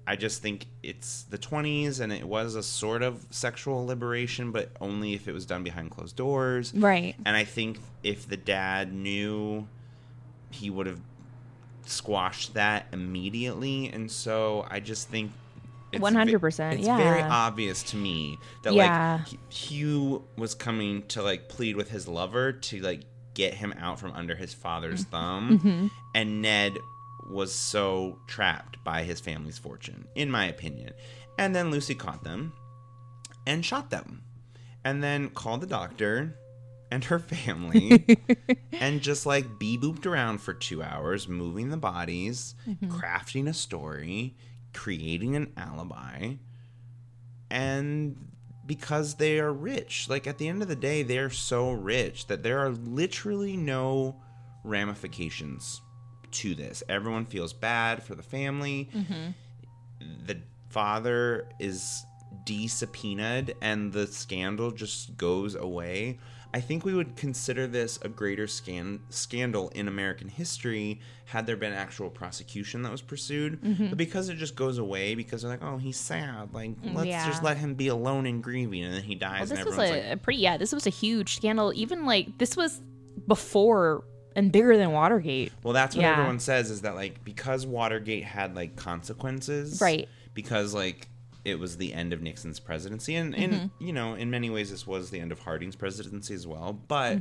S2: I just think it's the 20s, and it was a sort of sexual liberation, but only if it was done behind closed doors.
S1: Right.
S2: And I think if the dad knew, he would have squashed that immediately, and so I just think
S1: 100%.
S2: It's very obvious to me that like Hugh was coming to like plead with his lover to like get him out from under his father's thumb, and Ned was so trapped by his family's fortune, in my opinion. And then Lucy caught them and shot them, and then called the doctor and her family and just like bee-booped around for 2 hours, moving the bodies, crafting a story, creating an alibi. And because they are rich, like at the end of the day, they're so rich that there are literally no ramifications to this. Everyone feels bad for the family. The father is de-subpoenaed and the scandal just goes away. I think we would consider this a greater scandal in American history had there been actual prosecution that was pursued. But because it just goes away, because they're like, oh, he's sad, like, let's just let him be alone and grieving, and then he dies.
S1: Well,
S2: and
S1: this
S2: everyone's
S1: was this was a huge scandal. Even, like, this was before and bigger than Watergate.
S2: Well, that's what everyone says, is that, like, because Watergate had, like, consequences.
S1: Right.
S2: Because, like, it was the end of Nixon's presidency, and you know, in many ways this was the end of Harding's presidency as well, but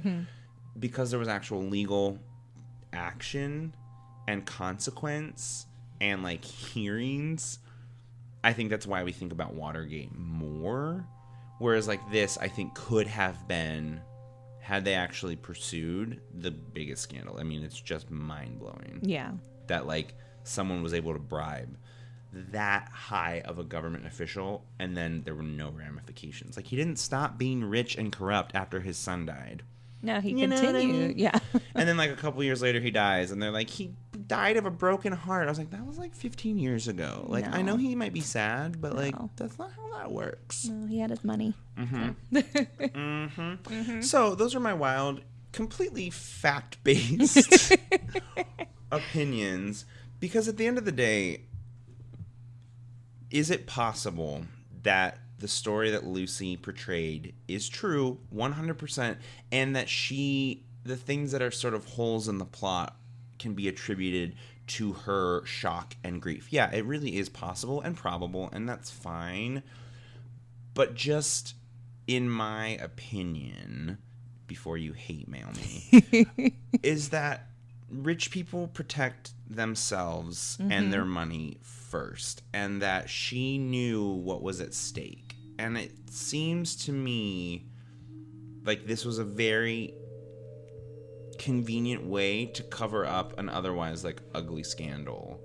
S2: because there was actual legal action and consequence and like hearings, I think that's why we think about Watergate more, whereas like this I think could have been, had they actually pursued, the biggest scandal. I mean, it's just mind-blowing that like someone was able to bribe that high of a government official, and then there were no ramifications. Like, he didn't stop being rich and corrupt after his son died.
S1: No, he continued.
S2: And then, like, a couple years later, he dies, and they're like, he died of a broken heart. I was like, that was, like, 15 years ago. Like, I know he might be sad, but, like, that's not how that works.
S1: No, he had his money.
S2: So, those are my wild, completely fact-based opinions, because at the end of the day, is it possible that the story that Lucy portrayed is true 100%, and that the things that are sort of holes in the plot can be attributed to her shock and grief? Yeah, it really is possible and probable, and that's fine. But just in my opinion, before you hate mail me, is that rich people protect themselves and their money first, and that she knew what was at stake. And it seems to me like this was a very convenient way to cover up an otherwise like ugly scandal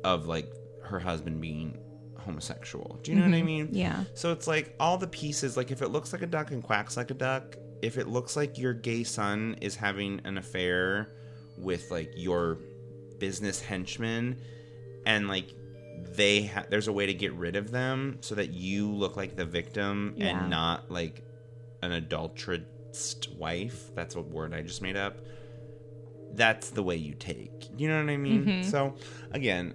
S2: of like her husband being homosexual. Do you know what I mean?
S1: Yeah.
S2: So it's like all the pieces, like if it looks like a duck and quacks like a duck, if it looks like your gay son is having an affair with like your business henchman, and like there's a way to get rid of them so that you look like the victim and not like an adulterous wife. That's a word I just made up. That's the way you take. You know what I mean? So again,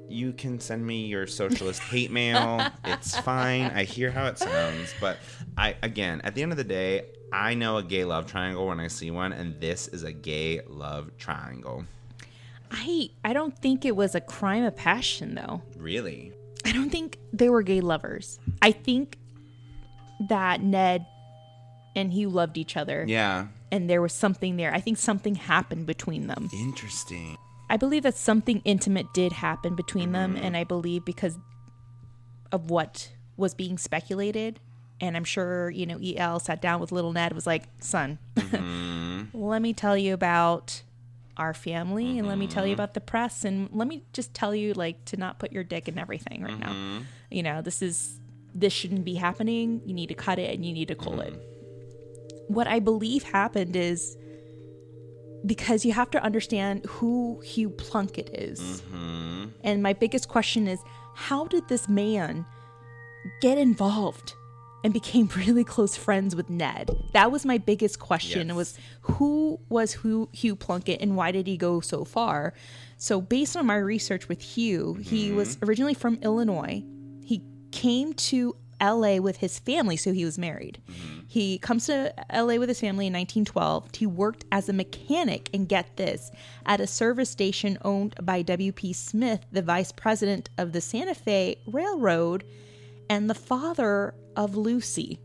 S2: you can send me your socialist hate mail. It's fine. I hear how it sounds, but again, at the end of the day, I know a gay love triangle when I see one, and this is a gay love triangle.
S1: I don't think it was a crime of passion, though.
S2: Really?
S1: I don't think they were gay lovers. I think that Ned and Hugh loved each other.
S2: Yeah.
S1: And there was something there. I think something happened between them.
S2: Interesting.
S1: I believe that something intimate did happen between them, and I believe because of what was being speculated. And I'm sure, EL sat down with little Ned, was like, son, let me tell you about our family, and let me tell you about the press, and let me just tell you, like, to not put your dick in everything right now. This shouldn't be happening. You need to cut it, and you need to cool it. What I believe happened is, because you have to understand who Hugh Plunkett is. And my biggest question is, how did this man get involved and became really close friends with Ned? That was my biggest question.
S2: Yes.
S1: Who was Hugh Plunkett, and why did he go so far? So based on my research with Hugh, he was originally from Illinois. He came to LA with his family, so he was married. He comes to LA with his family in 1912. He worked as a mechanic, and get this, at a service station owned by W.P. Smith, the vice president of the Santa Fe Railroad and the father of Lucy.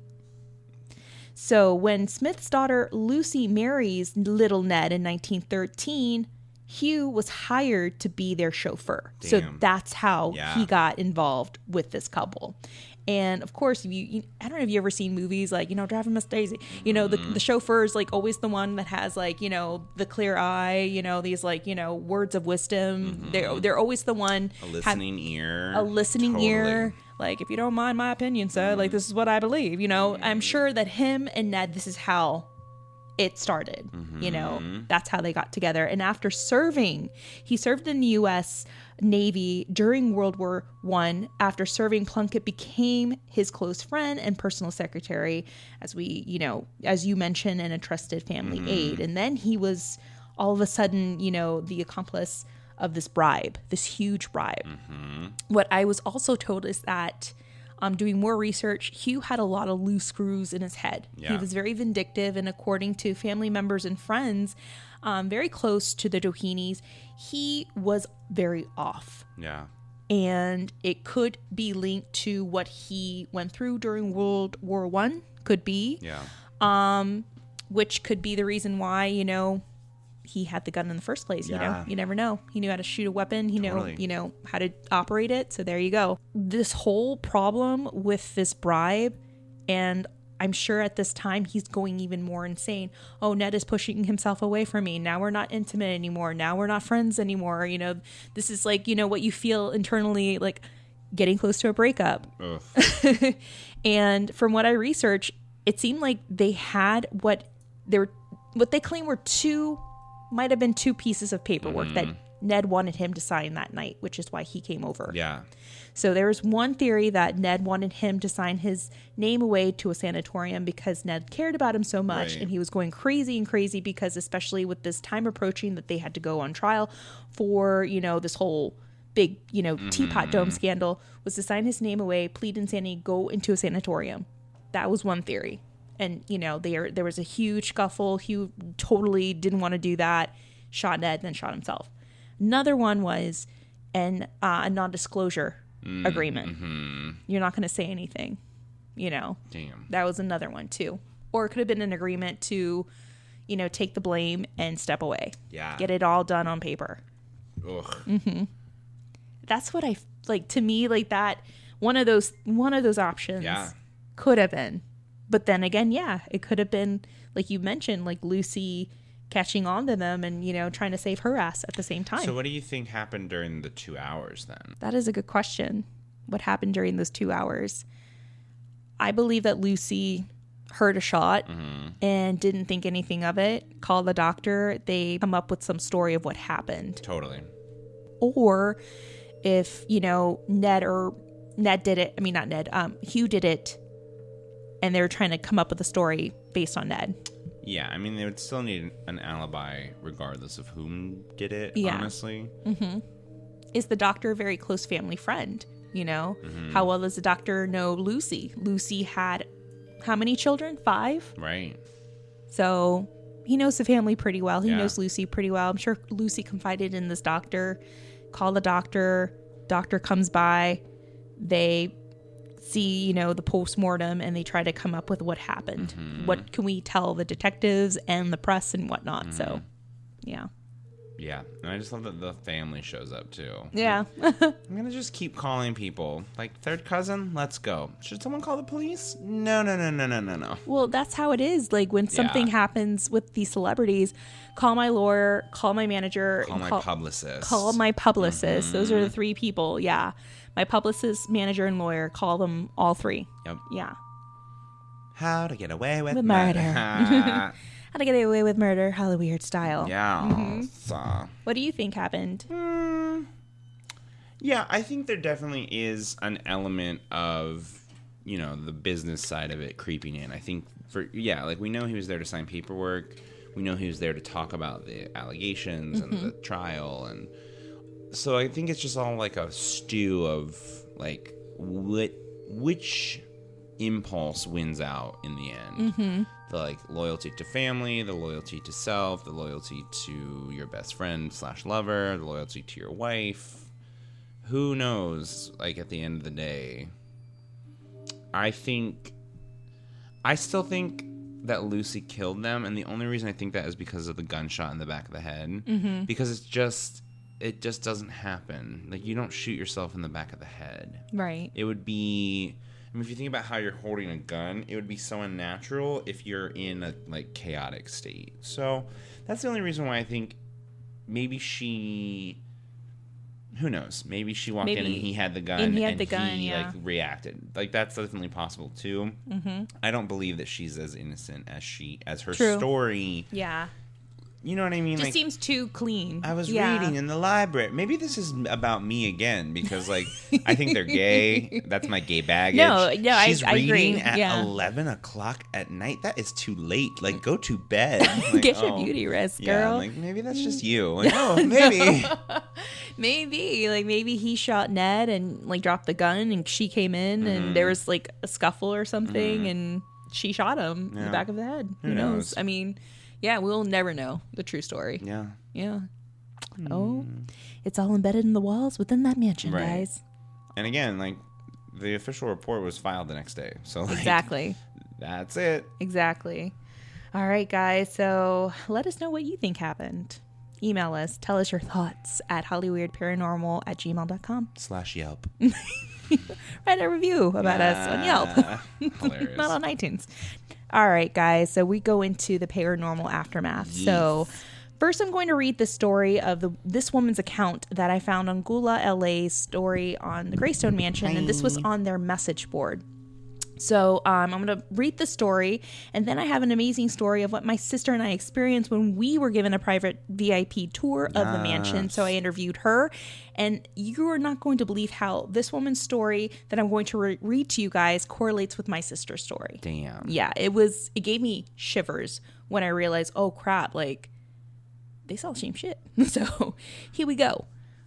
S1: So when Smith's daughter Lucy marries little Ned in 1913, Hugh was hired to be their chauffeur.
S2: Damn.
S1: So that's how he got involved with this couple. And of course, I don't know if you ever seen movies like, Driving Miss Daisy, the chauffeur is like always the one that has like, the clear eye, these like, words of wisdom. They're always the one.
S2: A listening ear.
S1: A listening ear. Like, if you don't mind my opinion, sir, like, this is what I believe, I'm sure that him and Ned, this is how it started, that's how they got together. And after he served in the U.S. Navy during World War I. After serving, Plunkett became his close friend and personal secretary, as you mentioned, and a trusted family aide. And then he was all of a sudden, the accomplice of this huge bribe. What I was also told is that doing more research, Hugh had a lot of loose screws in his head. He was very vindictive, and according to family members and friends very close to the Dohenys, he was very off.
S2: Yeah.
S1: And it could be linked to what he went through during World War I, could be.
S2: Yeah.
S1: Which could be the reason why, he had the gun in the first place. You never know. He knew how to shoot a weapon. He knew how to operate it. So there you go. This whole problem with this bribe, and I'm sure at this time he's going even more insane. Oh, Ned is pushing himself away from me. Now we're not intimate anymore. Now we're not friends anymore. This is like, what you feel internally, like getting close to a breakup. And from what I researched, it seemed like they had what they claim were might have been two pieces of paperwork that Ned wanted him to sign that night, which is why he came over.
S2: Yeah.
S1: So there was one theory that Ned wanted him to sign his name away to a sanatorium because Ned cared about him so much, and he was going crazy because, especially with this time approaching that they had to go on trial for, this whole big, teapot dome scandal, was to sign his name away, plead insanity, go into a sanatorium. That was one theory. And, there was a huge scuffle. Hugh totally didn't want to do that, shot Ned, then shot himself. Another one was a non-disclosure agreement. You're not going to say anything,
S2: Damn.
S1: That was another one, too. Or it could have been an agreement to, take the blame and step away.
S2: Yeah.
S1: Get it all done on paper.
S2: Ugh.
S1: That's what I like. To me, like that, one of those options could have been. But then again, it could have been, like you mentioned, like Lucy catching on to them and, trying to save her ass at the same time.
S2: So what do you think happened during the 2 hours then?
S1: That is a good question. What happened during those 2 hours? I believe that Lucy heard a shot and didn't think anything of it. Called the doctor. They come up with some story of what happened.
S2: Totally.
S1: Or if, Ned did it. I mean, not Ned. Hugh did it. And they were trying to come up with a story based on Ned.
S2: Yeah, I mean, they would still need an alibi regardless of whom did it, honestly.
S1: Mm-hmm. Is the doctor a very close family friend? How well does the doctor know Lucy? Lucy had how many children? 5?
S2: Right.
S1: So he knows the family pretty well. He knows Lucy pretty well. I'm sure Lucy confided in this doctor. Call the doctor. Doctor comes by. They see, the postmortem, and they try to come up with what happened. What can we tell the detectives and the press and whatnot? So, yeah.
S2: Yeah, and I just love that the family shows up too.
S1: Yeah.
S2: I'm gonna just keep calling people. Like, third cousin, let's go. Should someone call the police? No.
S1: Well, that's how it is. Like, when something happens with these celebrities, call my lawyer, call my manager,
S2: call my publicist.
S1: Call my publicist. Those are the 3 people. Yeah. My publicist, manager, and lawyer. Call them all 3.
S2: Yep.
S1: Yeah.
S2: How to get away with
S1: murder. How to get away with murder, Hollyweird style.
S2: Yeah.
S1: What do you think happened?
S2: Yeah, I think there definitely is an element of, the business side of it creeping in. I think we know he was there to sign paperwork. We know he was there to talk about the allegations and the trial. And so I think it's just all like a stew of like which impulse wins out in the end. The like loyalty to family, the loyalty to self, the loyalty to your best friend / lover, the loyalty to your wife. Who knows? Like, at the end of the day, I still think that Lucy killed them, and the only reason I think that is because of the gunshot in the back of the head. Because it just doesn't happen. Like, you don't shoot yourself in the back of the head.
S1: Right.
S2: It would be, if you think about how you're holding a gun, it would be so unnatural if you're in a like chaotic state. So that's the only reason why I think maybe who knows? Maybe she walked in and he had the gun and he like reacted. Like, that's definitely possible too. I don't believe that she's as innocent as her story.
S1: Yeah.
S2: You know what I mean?
S1: Just
S2: like,
S1: seems too clean.
S2: I was reading in the library. Maybe this is about me again because, like, I think they're gay. That's my gay baggage.
S1: No,
S2: She's
S1: I
S2: reading
S1: agree.
S2: at 11 o'clock at night. That is too late. like, go to bed. Like,
S1: get your beauty rest, girl.
S2: Yeah, like, maybe that's just you. Like, maybe.
S1: Maybe. Like, maybe he shot Ned and, like, dropped the gun and she came in and there was, like, a scuffle or something and she shot him in the back of the head. Who knows? I mean... Yeah, we'll never know the true story.
S2: Yeah.
S1: Oh, it's all embedded in the walls within that mansion, guys.
S2: And again, like, the official report was filed the next day. So, like,
S1: exactly.
S2: That's it.
S1: Exactly. All right, guys. So let us know what you think happened. Email us. Tell us your thoughts at hollyweirdparanormal@gmail.com.
S2: /Yelp.
S1: Write a review about us on Yelp.
S2: Hilarious.
S1: Not on iTunes. All right, guys. So we go into the paranormal aftermath.
S2: Yes.
S1: So first, I'm going to read the story of this woman's account that I found on Gula LA's story on the Greystone Mansion, and this was on their message board. So I'm going to read the story, and then I have an amazing story of what my sister and I experienced when we were given a private VIP tour of the mansion. So I interviewed her, and you are not going to believe how this woman's story that I'm going to read to you guys correlates with my sister's story.
S2: Damn.
S1: Yeah, it gave me shivers when I realized, oh crap, like they saw the same shit. So here we go.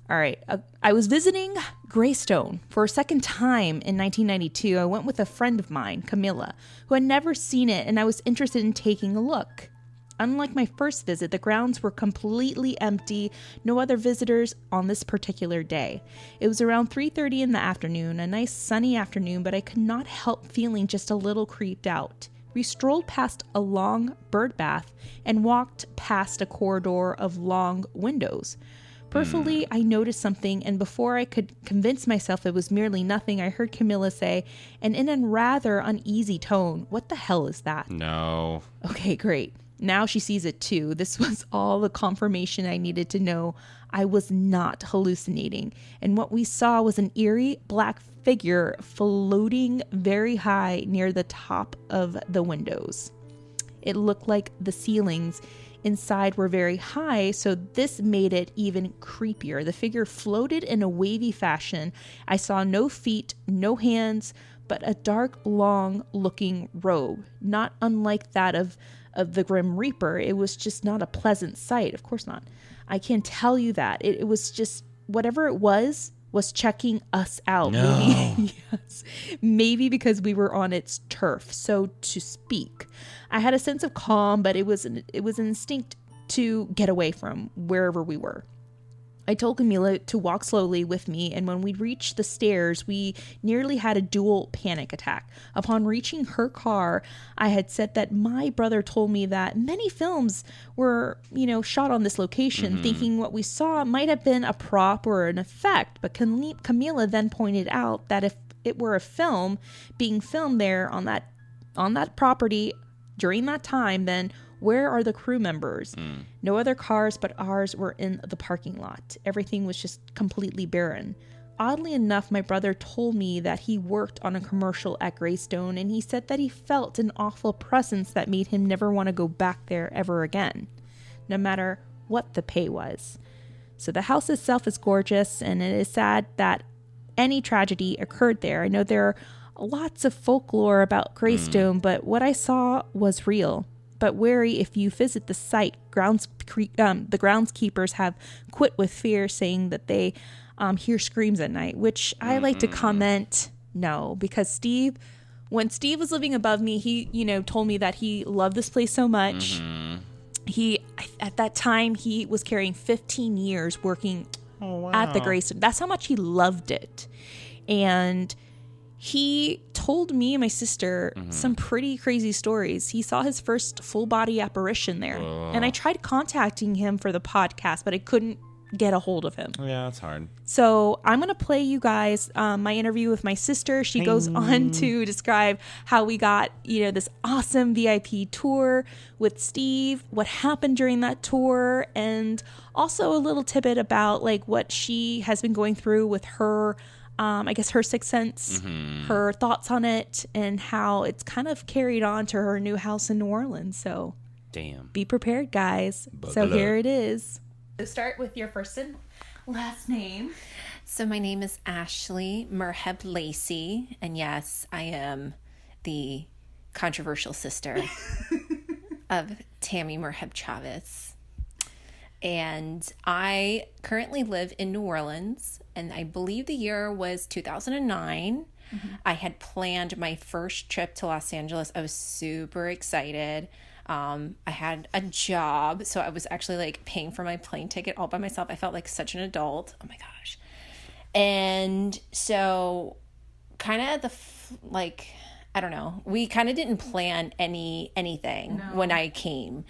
S1: All right. I was visiting Greystone for a second time in 1992. I went with a friend of mine, Camilla, who had never seen it, and I was interested in taking a look. Unlike my first visit, the grounds were completely empty, no other visitors on this particular day. It was around 3:30 in the afternoon, a nice sunny afternoon, but I could not help feeling just a little creeped out. We strolled past a long bird bath and walked past a corridor of long windows. Peripherally, I noticed something, and before I could convince myself it was merely nothing, I heard Camilla say, and in a rather uneasy tone, "What the hell is that?"
S2: No.
S1: Okay, great. Now she sees it too. This was all the confirmation I needed to know I was not hallucinating. And what we saw was an eerie black figure floating very high near the top of the windows. It looked like the ceilings inside were very high, so this made it even creepier. The figure floated in a wavy fashion. I saw no feet, no hands, but a dark, long-looking robe, not unlike that of the Grim Reaper. It was just not a pleasant sight. Of course not. I can tell you that. It was just, whatever it was checking us out.
S2: No.
S1: Maybe, yes, maybe because we were on its turf, so to speak. I had a sense of calm, but it was an instinct to get away from wherever we were. I told Camilla to walk slowly with me, and when we reached the stairs, we nearly had a dual panic attack. Upon reaching her car, I had said that my brother told me that many films were, shot on this location, thinking what we saw might have been a prop or an effect. But Camilla then pointed out that if it were a film being filmed there on that property during that time, then where are the crew members? No other cars but ours were in the parking lot. Everything was just completely barren. Oddly enough, my brother told me that he worked on a commercial at Greystone, and he said that he felt an awful presence that made him never want to go back there ever again, no matter what the pay was. So the house itself is gorgeous, and it is sad that any tragedy occurred there. I know there are lots of folklore about Greystone, but what I saw was real. But wary if you visit the site. The groundskeepers have quit with fear, saying that they hear screams at night, which I like to comment no, because when Steve was living above me, he, told me that he loved this place so much. At that time, he was carrying 15 years working at the Greystone. That's how much he loved it. And he told me and my sister some pretty crazy stories. He saw his first full body apparition there. And I tried contacting him for the podcast, but I couldn't get a hold of him.
S2: Yeah, that's hard.
S1: So I'm going to play you guys my interview with my sister. She goes on to describe how we got, this awesome VIP tour with Steve, what happened during that tour, and also a little tidbit about what she has been going through with her her sixth sense, her thoughts on it, and how it's kind of carried on to her new house in New Orleans. So
S2: damn,
S1: be prepared, guys. So here it is. So start with your first and last name.
S3: So my name is Ashley Merheb Lacey, and yes, I am the controversial sister of Tammy Merheb Chavez. And I currently live in New Orleans, and I believe the year was 2009. I had planned my first trip to Los Angeles. I was super excited. I had a job, so I was actually paying for my plane ticket all by myself. I felt like such an adult. Oh my gosh. And so kind of I don't know. We kind of didn't plan anything when I came.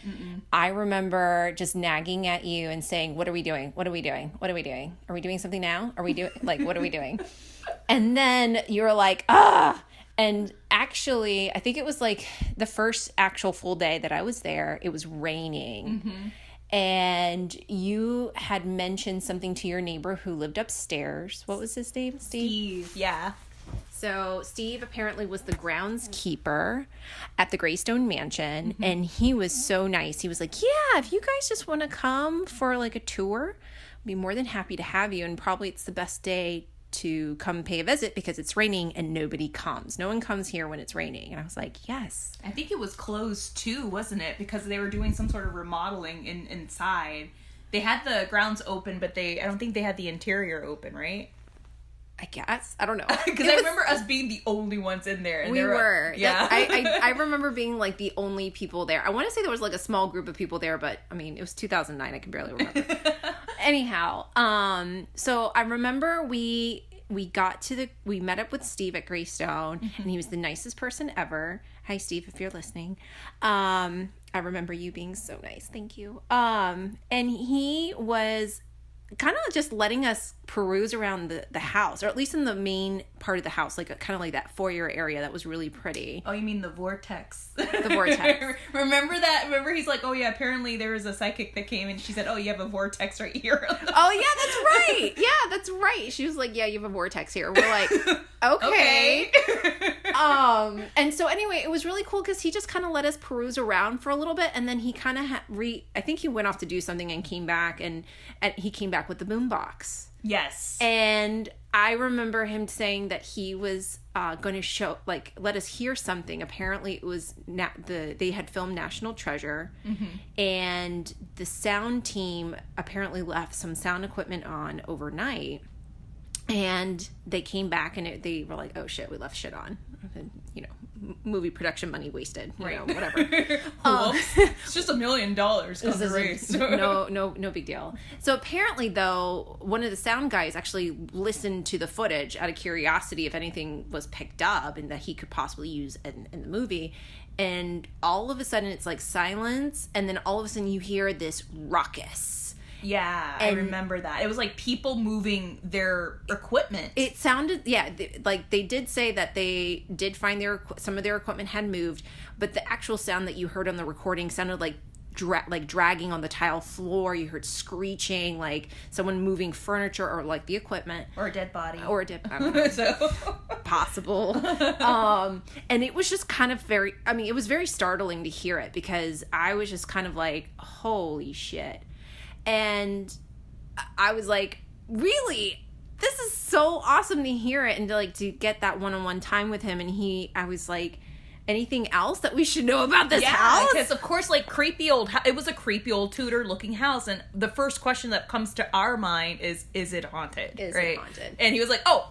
S3: I remember just nagging at you and saying, "What are we doing? What are we doing? What are we doing? Are we doing something now? Are we doing what are we doing?" And then you were like, "Ah!" And actually, I think it was the first actual full day that I was there. It was raining. And you had mentioned something to your neighbor who lived upstairs. What was his name?
S1: Steve. Yeah.
S3: So Steve apparently was the groundskeeper at the Greystone mansion, and he was so nice. He was like, "Yeah, if you guys just want to come for a tour, I'd be more than happy to have you. And probably it's the best day to come pay a visit because it's raining and nobody comes. No one comes here when it's raining." And I was like, yes.
S1: I think it was closed too, wasn't it? Because they were doing some sort of remodeling inside. They had the grounds open, but I don't think they had the interior open, right?
S3: I guess. I don't know.
S1: Because I remember us being the only ones in there. And
S3: we were.
S1: Yeah.
S3: I remember being the only people there. I want to say there was a small group of people there, but it was 2009. I can barely remember. Anyhow, so I remember we we met up with Steve at Greystone, and he was the nicest person ever. Hi, Steve, if you're listening. I remember you being so nice. Thank you. And he was kind of just letting us peruse around the house, or at least in the main part of the house, like kind of like that foyer area that was really pretty.
S1: Oh, you mean the vortex?
S3: The vortex.
S1: Remember that? Remember he's like, oh yeah, apparently there was a psychic that came and she said, oh, you have a vortex right here.
S3: Oh yeah, that's right. Yeah, that's right. She was like, yeah, you have a vortex here. We're like, okay. And so anyway, it was really cool because he just kind of let us peruse around for a little bit, and then he kind of I think he went off to do something and came back, and he came back with the boombox.
S1: Yes.
S3: And I remember him saying that he was going to let us hear something. Apparently it was they had filmed National Treasure, and the sound team apparently left some sound equipment on overnight, and they came back and they were like, oh shit, we left shit on. And, movie production money wasted, whatever.
S1: It's just $1 million.
S3: No big deal. So apparently, though, one of the sound guys actually listened to the footage out of curiosity if anything was picked up and that he could possibly use in the movie. And all of a sudden, it's like silence, and then all of a sudden you hear this ruckus.
S1: Yeah, I remember that. It was like people moving their equipment.
S3: It sounded, like they did say that they did find some of their equipment had moved, but the actual sound that you heard on the recording sounded like dragging on the tile floor. You heard screeching, like someone moving furniture or like the equipment.
S1: Or a dead body.
S3: So possible. And it was just kind of it was very startling to hear it, because I was just kind of like, holy shit. And I was like, really? This is so awesome to hear it, and to get that one-on-one time with him. And I was like, anything else that we should know about this house?
S1: Because of course, it was a creepy old Tudor-looking house, and the first question that comes to our mind is it haunted?
S3: Is it haunted?
S1: And he was like, oh,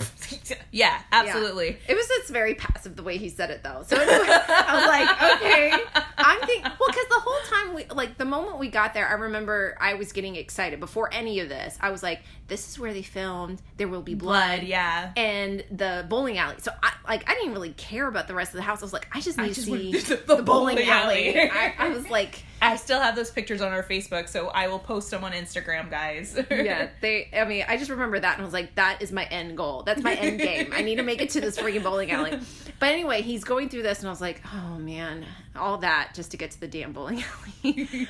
S1: yeah, absolutely.
S3: Yeah. It was just very passive the way he said it, though. So anyway, I was like, okay. I'm thinking, because the whole time, the moment we got there, I remember I was getting excited. Before any of this, I was like, this is where they filmed There Will Be Blood.
S1: Yeah.
S3: And the bowling alley. So I didn't even really care about the rest of the house. I was like, I just need to see the bowling alley. I was like,
S1: I still have those pictures on our Facebook, so I will post them on Instagram, guys.
S3: Yeah, I just remember that, and I was like, that is my end goal. That's my end game. I need to make it to this freaking bowling alley. But anyway, he's going through this, and I was like, oh man, all that just to get to the damn bowling alley.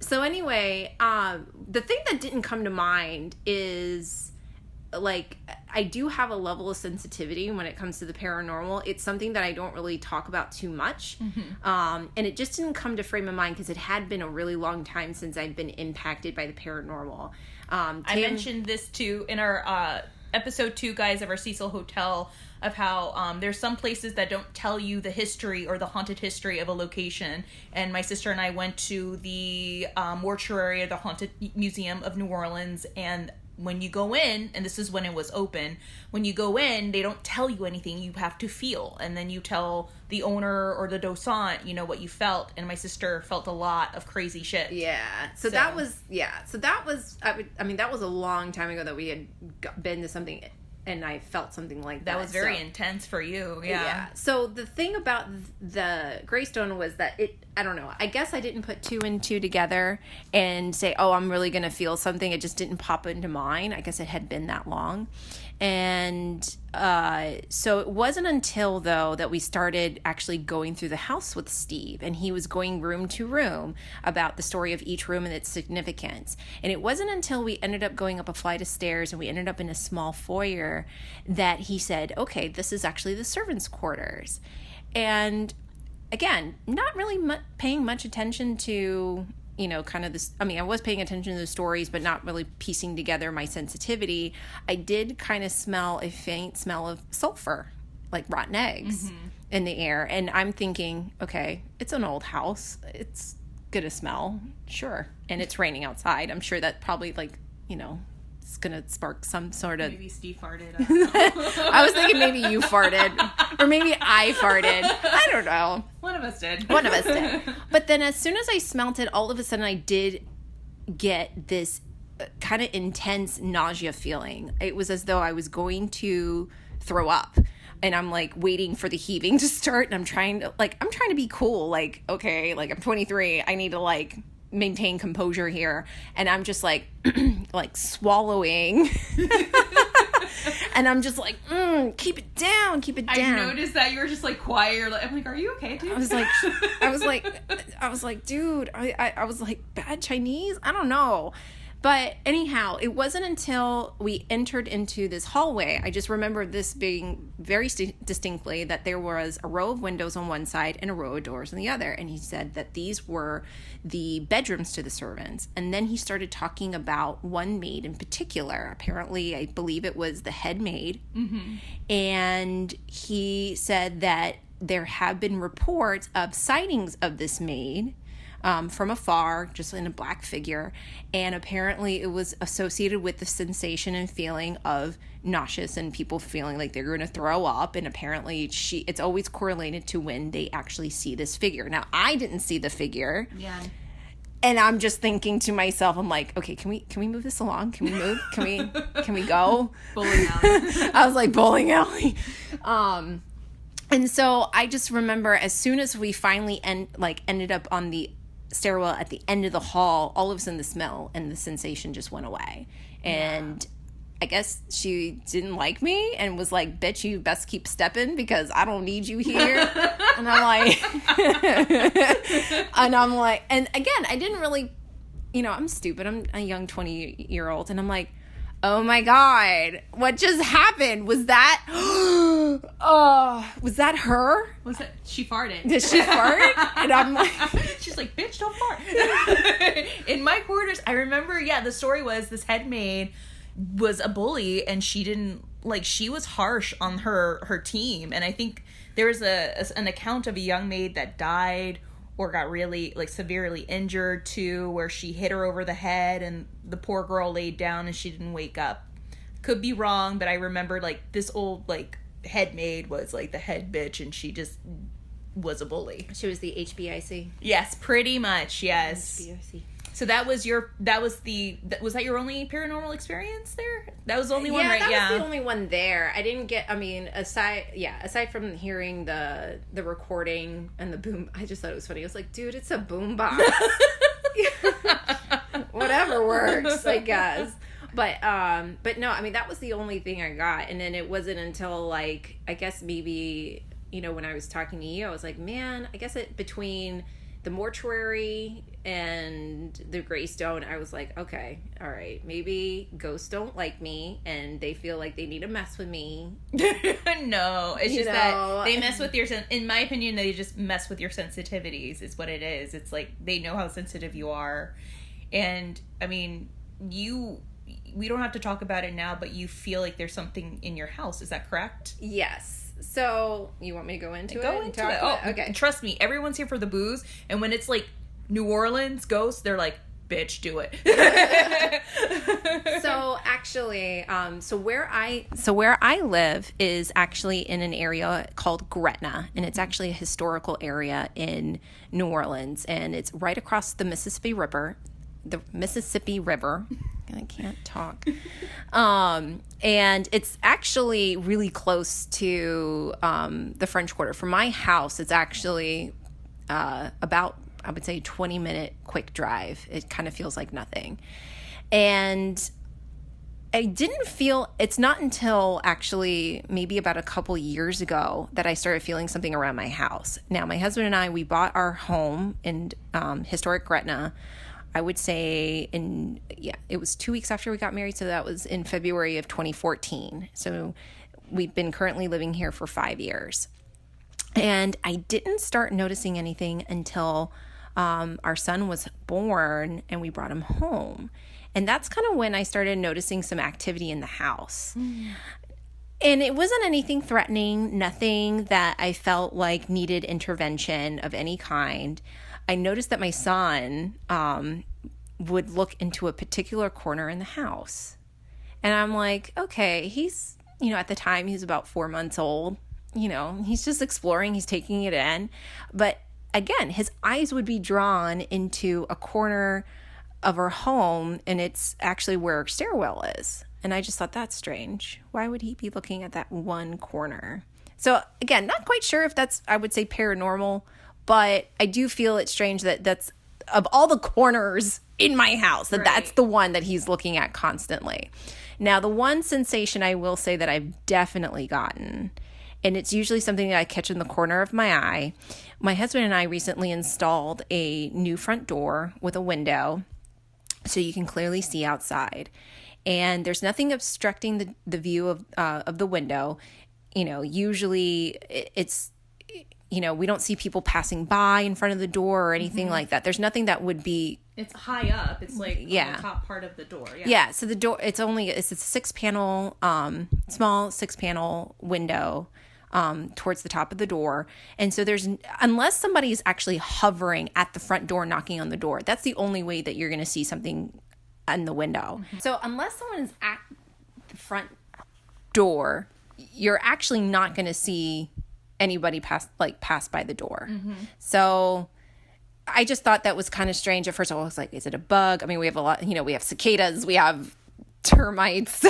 S3: So anyway, the thing that didn't come to mind is, I do have a level of sensitivity when it comes to the paranormal. It's something that I don't really talk about too much. And it just didn't come to frame of mind because it had been a really long time since I've been impacted by the paranormal.
S1: I mentioned this too in our episode 2, guys, of our Cecil Hotel, of how there's some places that don't tell you the history or the haunted history of a location. And my sister and I went to the mortuary of the Haunted Museum of New Orleans, and when you go in, and this is when it was open, when you go in, they don't tell you anything. You have to feel. And then you tell the owner or the docent, what you felt. And my sister felt a lot of crazy shit.
S3: Yeah. So that was a long time ago that we had been to something, and I felt something like that.
S1: That was very intense for you. Yeah.
S3: So the thing about the Greystone was that I don't know, I guess I didn't put 2 and 2 together and say, oh, I'm really going to feel something. It just didn't pop into mine. I guess it had been that long. And so it wasn't until, though, that we started actually going through the house with Steve, and he was going room to room about the story of each room and its significance. And it wasn't until we ended up going up a flight of stairs and we ended up in a small foyer that he said, okay, this is actually the servants' quarters. And again, not really paying much attention to, kind of this. I mean, I was paying attention to the stories, but not really piecing together my sensitivity. I did kind of smell a faint smell of sulfur, like rotten eggs, in the air. And I'm thinking, okay, it's an old house. It's going to smell, sure. And it's raining outside. I'm sure that probably, it's going to spark some sort of...
S1: Maybe Steve farted.
S3: I was thinking maybe you farted. Or maybe I farted. I don't know.
S1: One of us did.
S3: One of us did. But then as soon as I smelt it, all of a sudden I did get this kind of intense nausea feeling. It was as though I was going to throw up. And I'm like waiting for the heaving to start, and I'm trying to be cool. Like, okay, like I'm 23. I need to like maintain composure here. And I'm just like, like swallowing. And I'm just like, keep it down.
S1: I noticed that you were just like quiet. I'm like, are you okay, dude?
S3: I was like, dude, I was like, bad Chinese? I don't know. But anyhow, it wasn't until we entered into this hallway, I just remember this being very distinctly, that there was a row of windows on one side and a row of doors on the other. And he said that these were the bedrooms to the servants. And then he started talking about one maid in particular. Apparently, I believe it was the head maid. Mm-hmm. And he said that there have been reports of sightings of this maid from afar, just in a black figure. And apparently it was associated with the sensation and feeling of nauseous and people feeling like they're going to throw up. And apparently it's always correlated to when they actually see this figure. Now, I didn't see the figure. Yeah. And I'm just thinking to myself, I'm like, okay, can we move this along? Can we move? Can we go?
S1: Bowling alley.
S3: I was like, bowling alley. And so I just remember as soon as we finally ended up on the stairwell at the end of the hall, all of a sudden the smell and the sensation just went away. And I guess she didn't like me and was like, bitch, you best keep stepping because I don't need you here. And I'm like, and again, I didn't really, I'm stupid. I'm a young 20-year-old. And I'm like, oh my God, what just happened? Was that, was that her?
S1: Was it? She farted.
S3: Did she fart? And I'm like,
S1: she's like, bitch, don't fart. In my quarters, I remember, the story was this head maid was a bully and she didn't, she was harsh on her team. And I think there was an account of a young maid that died or got really severely injured too, where she hit her over the head and the poor girl laid down and she didn't wake up. Could be wrong, but I remember this old head maid was the head bitch and she just was a bully.
S3: She was the HBIC.
S1: Yes, pretty much. Yes.
S3: HBIC.
S1: So was that your only paranormal experience there? That was the only one, right?
S3: That was the only one there. I didn't get, aside from hearing the recording and the boom, I just thought it was funny. I was like, dude, it's a boom box. Whatever works, I guess. But no, that was the only thing I got. And then it wasn't until I guess maybe, when I was talking to you, I was like, man, I guess between the mortuary and the Greystone, I was like, okay, all right, maybe ghosts don't like me and they feel like they need to mess with me.
S1: No, it's just that they mess with your, in my opinion, they just mess with your sensitivities is what it is. It's they know how sensitive you are. And we don't have to talk about it now, but you feel like there's something in your house. Is that correct?
S3: Yes. So, you want me to go into it?
S1: Go into it. Oh, okay. Trust me, everyone's here for the booze, and when it's New Orleans ghosts, they're like, bitch, do it.
S3: So actually, where I live is actually in an area called Gretna, and it's actually a historical area in New Orleans, and it's right across the Mississippi River. I can't talk. And it's actually really close to the French Quarter. From my house, it's actually about, I would say, 20-minute quick drive. It kind of feels like nothing. And I didn't feel, it's not until actually maybe about a couple years ago that I started feeling something around my house. Now, my husband and I, we bought our home in historic Gretna, I would say it was 2 weeks after we got married. So that was in February of 2014. So we've been currently living here for 5 years. And I didn't start noticing anything until our son was born and we brought him home. And that's kind of when I started noticing some activity in the house. Mm. And it wasn't anything threatening, nothing that I felt like needed intervention of any kind. I noticed that my son would look into a particular corner in the house. And I'm like, okay, he's, at the time he was about 4 months old. He's just exploring, he's taking it in. But again, his eyes would be drawn into a corner of our home, and it's actually where our stairwell is. And I just thought, that's strange. Why would he be looking at that one corner? So again, not quite sure if that's, I would say, paranormal, but I do feel it's strange that that's, of all the corners in my house, that's the one that he's looking at constantly. Now, the one sensation I will say that I've definitely gotten, and it's usually something that I catch in the corner of my eye. My husband and I recently installed a new front door with a window so you can clearly see outside. And there's nothing obstructing the view of the window. You know, usually it's, you know, we don't see people passing by in front of the door or anything like that. There's nothing that would be...
S1: It's high up. It's like on the top part of the door.
S3: Yeah. So the door, it's a 6-panel, small 6-panel window towards the top of the door. And so unless somebody is actually hovering at the front door, knocking on the door, that's the only way that you're going to see something in the window. So unless someone is at the front door, you're actually not going to see anybody pass by the door. So I just thought that was kind of strange. At first I was like, is it a bug? I mean, we have a lot, you know, we have cicadas, we have termites,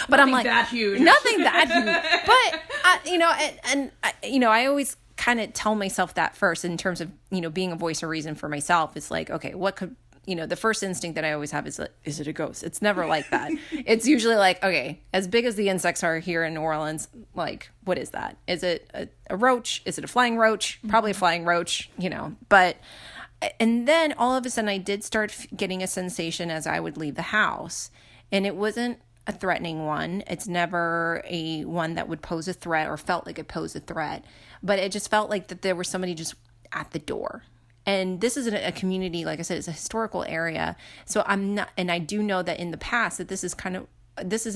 S3: but I'm like,
S1: that huge.
S3: Nothing that huge. But you know, and you know, I always kind of tell myself that first in terms of, you know, being a voice of reason for myself. It's like, okay, what could, you know, the first instinct that I always have is like, is it a ghost? It's never like that. It's usually like, okay, as big as the insects are here in New Orleans, like, what is that? Is it a roach? Is it a flying roach? Probably a flying roach, you know, but, and then all of a sudden I did start getting a sensation as I would leave the house, and it wasn't a threatening one. It's never a one that would pose a threat or felt like it posed a threat, but it just felt like that there was somebody just at the door. And this is a community, like I said, it's a historical area. So I'm not, and I do know that in the past that this is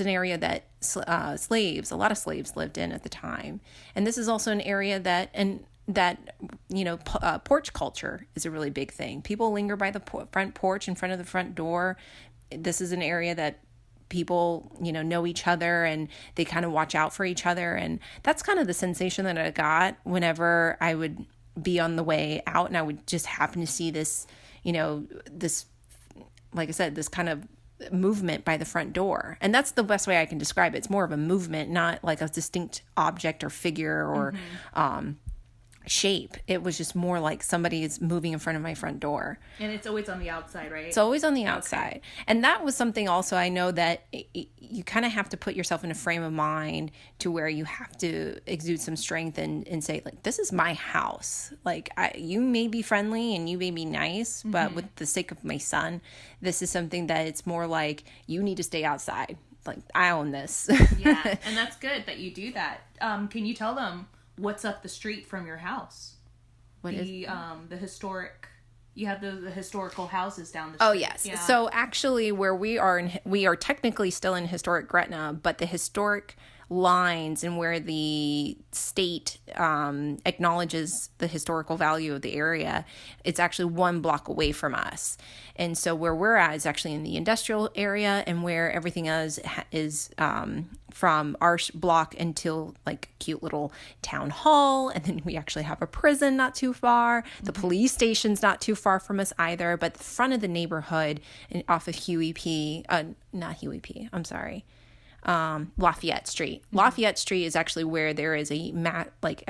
S3: an area that a lot of slaves lived in at the time. And this is also an area that, you know, porch culture is a really big thing. People linger by the front porch in front of the front door. This is an area that people, you know each other, and they kind of watch out for each other. And that's kind of the sensation that I got whenever I would be on the way out and I would just happen to see this, you know, this, like I said, this kind of movement by the front door. And that's the best way I can describe it. It's more of a movement, not like a distinct object or figure or shape. It was just more like somebody is moving in front of my front door.
S1: And it's always on the outside, right?
S3: It's always on the outside. Okay. And that was something also I know that you kind of have to put yourself in a frame of mind to where you have to exude some strength and say, like, this is my house. Like, you may be friendly and you may be nice, but with the sake of my son, this is something that it's more like you need to stay outside. Like, I own this.
S1: Yeah, and that's good that you do that. Can you tell them what's up the street from your house? The historic, you have the historical houses down the street.
S3: Oh, yes. Yeah. So actually where we are technically still in historic Gretna, but the historic lines and where the state acknowledges the historical value of the area, it's actually 1 block away from us. And so where we're at is actually in the industrial area, and where everything is from our block until like a cute little town hall. And then we actually have a prison not too far. The police station's not too far from us either. But the front of the neighborhood off of Lafayette Street. Lafayette Street is actually where there is a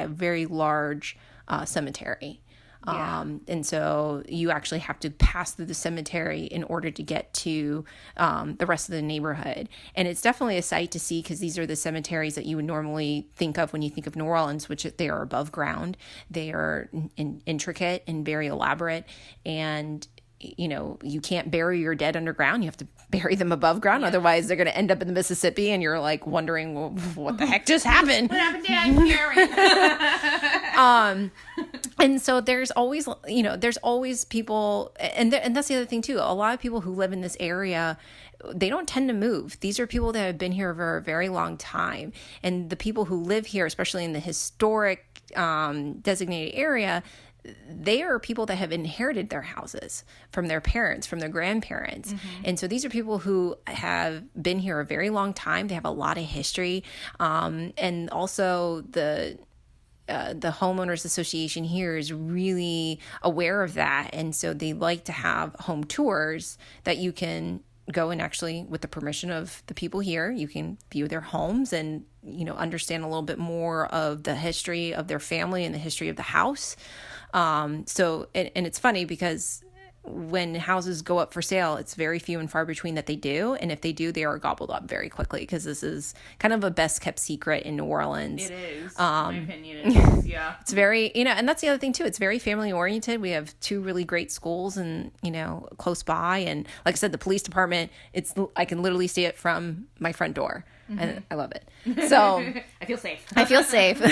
S3: very large cemetery. Yeah. And so you actually have to pass through the cemetery in order to get to the rest of the neighborhood. And it's definitely a sight to see, because these are the cemeteries that you would normally think of when you think of New Orleans, which they are above ground. They are intricate and very elaborate. And you know, you can't bury your dead underground. You have to bury them above ground. Yeah. Otherwise, they're going to end up in the Mississippi, and you're like wondering, well, what the heck just happened?
S1: What happened to Aunt Karen?
S3: And so there's always people, and that's the other thing too. A lot of people who live in this area, they don't tend to move. These are people that have been here for a very long time. And the people who live here, especially in the historic designated area, they are people that have inherited their houses from their parents, from their grandparents. And so these are people who have been here a very long time. They have a lot of history. And also the homeowners association here is really aware of that. And so they like to have home tours that you can go and actually, with the permission of the people here, you can view their homes and, understand a little bit more of the history of their family and the history of the house. And it's funny because when houses go up for sale, it's very few and far between that they do. And if they do, they are gobbled up very quickly because this is kind of a best kept secret in New Orleans.
S1: It is, in my opinion. It is, yeah.
S3: It's very, and that's the other thing too. It's very family oriented. We have 2 really great schools and, close by. And like I said, the police department, I can literally see it from my front door. Mm-hmm. And I love it. So
S1: I feel safe.
S3: I feel safe. And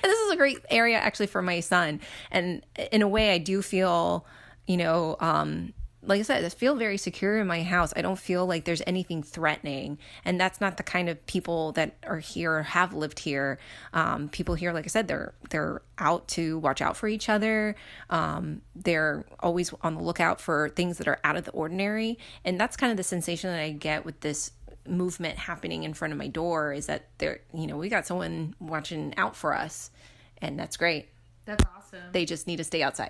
S3: this is a great area actually for my son. And in a way I do feel, like I said, I feel very secure in my house. I don't feel like there's anything threatening. And that's not the kind of people that are here or have lived here. People here, like I said, they're out to watch out for each other. They're always on the lookout for things that are out of the ordinary. And that's kind of the sensation that I get with this movement happening in front of my door, is that we got someone watching out for us. And that's great.
S1: That's awesome.
S3: They just need to stay outside.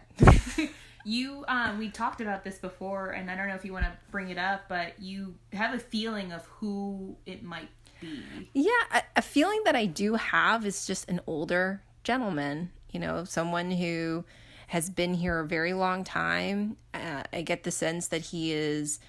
S1: We talked about this before, and I don't know if you want to bring it up, but you have a feeling of who it might be.
S3: Yeah, a feeling that I do have is just an older gentleman, someone who has been here a very long time. I get the sense that he is,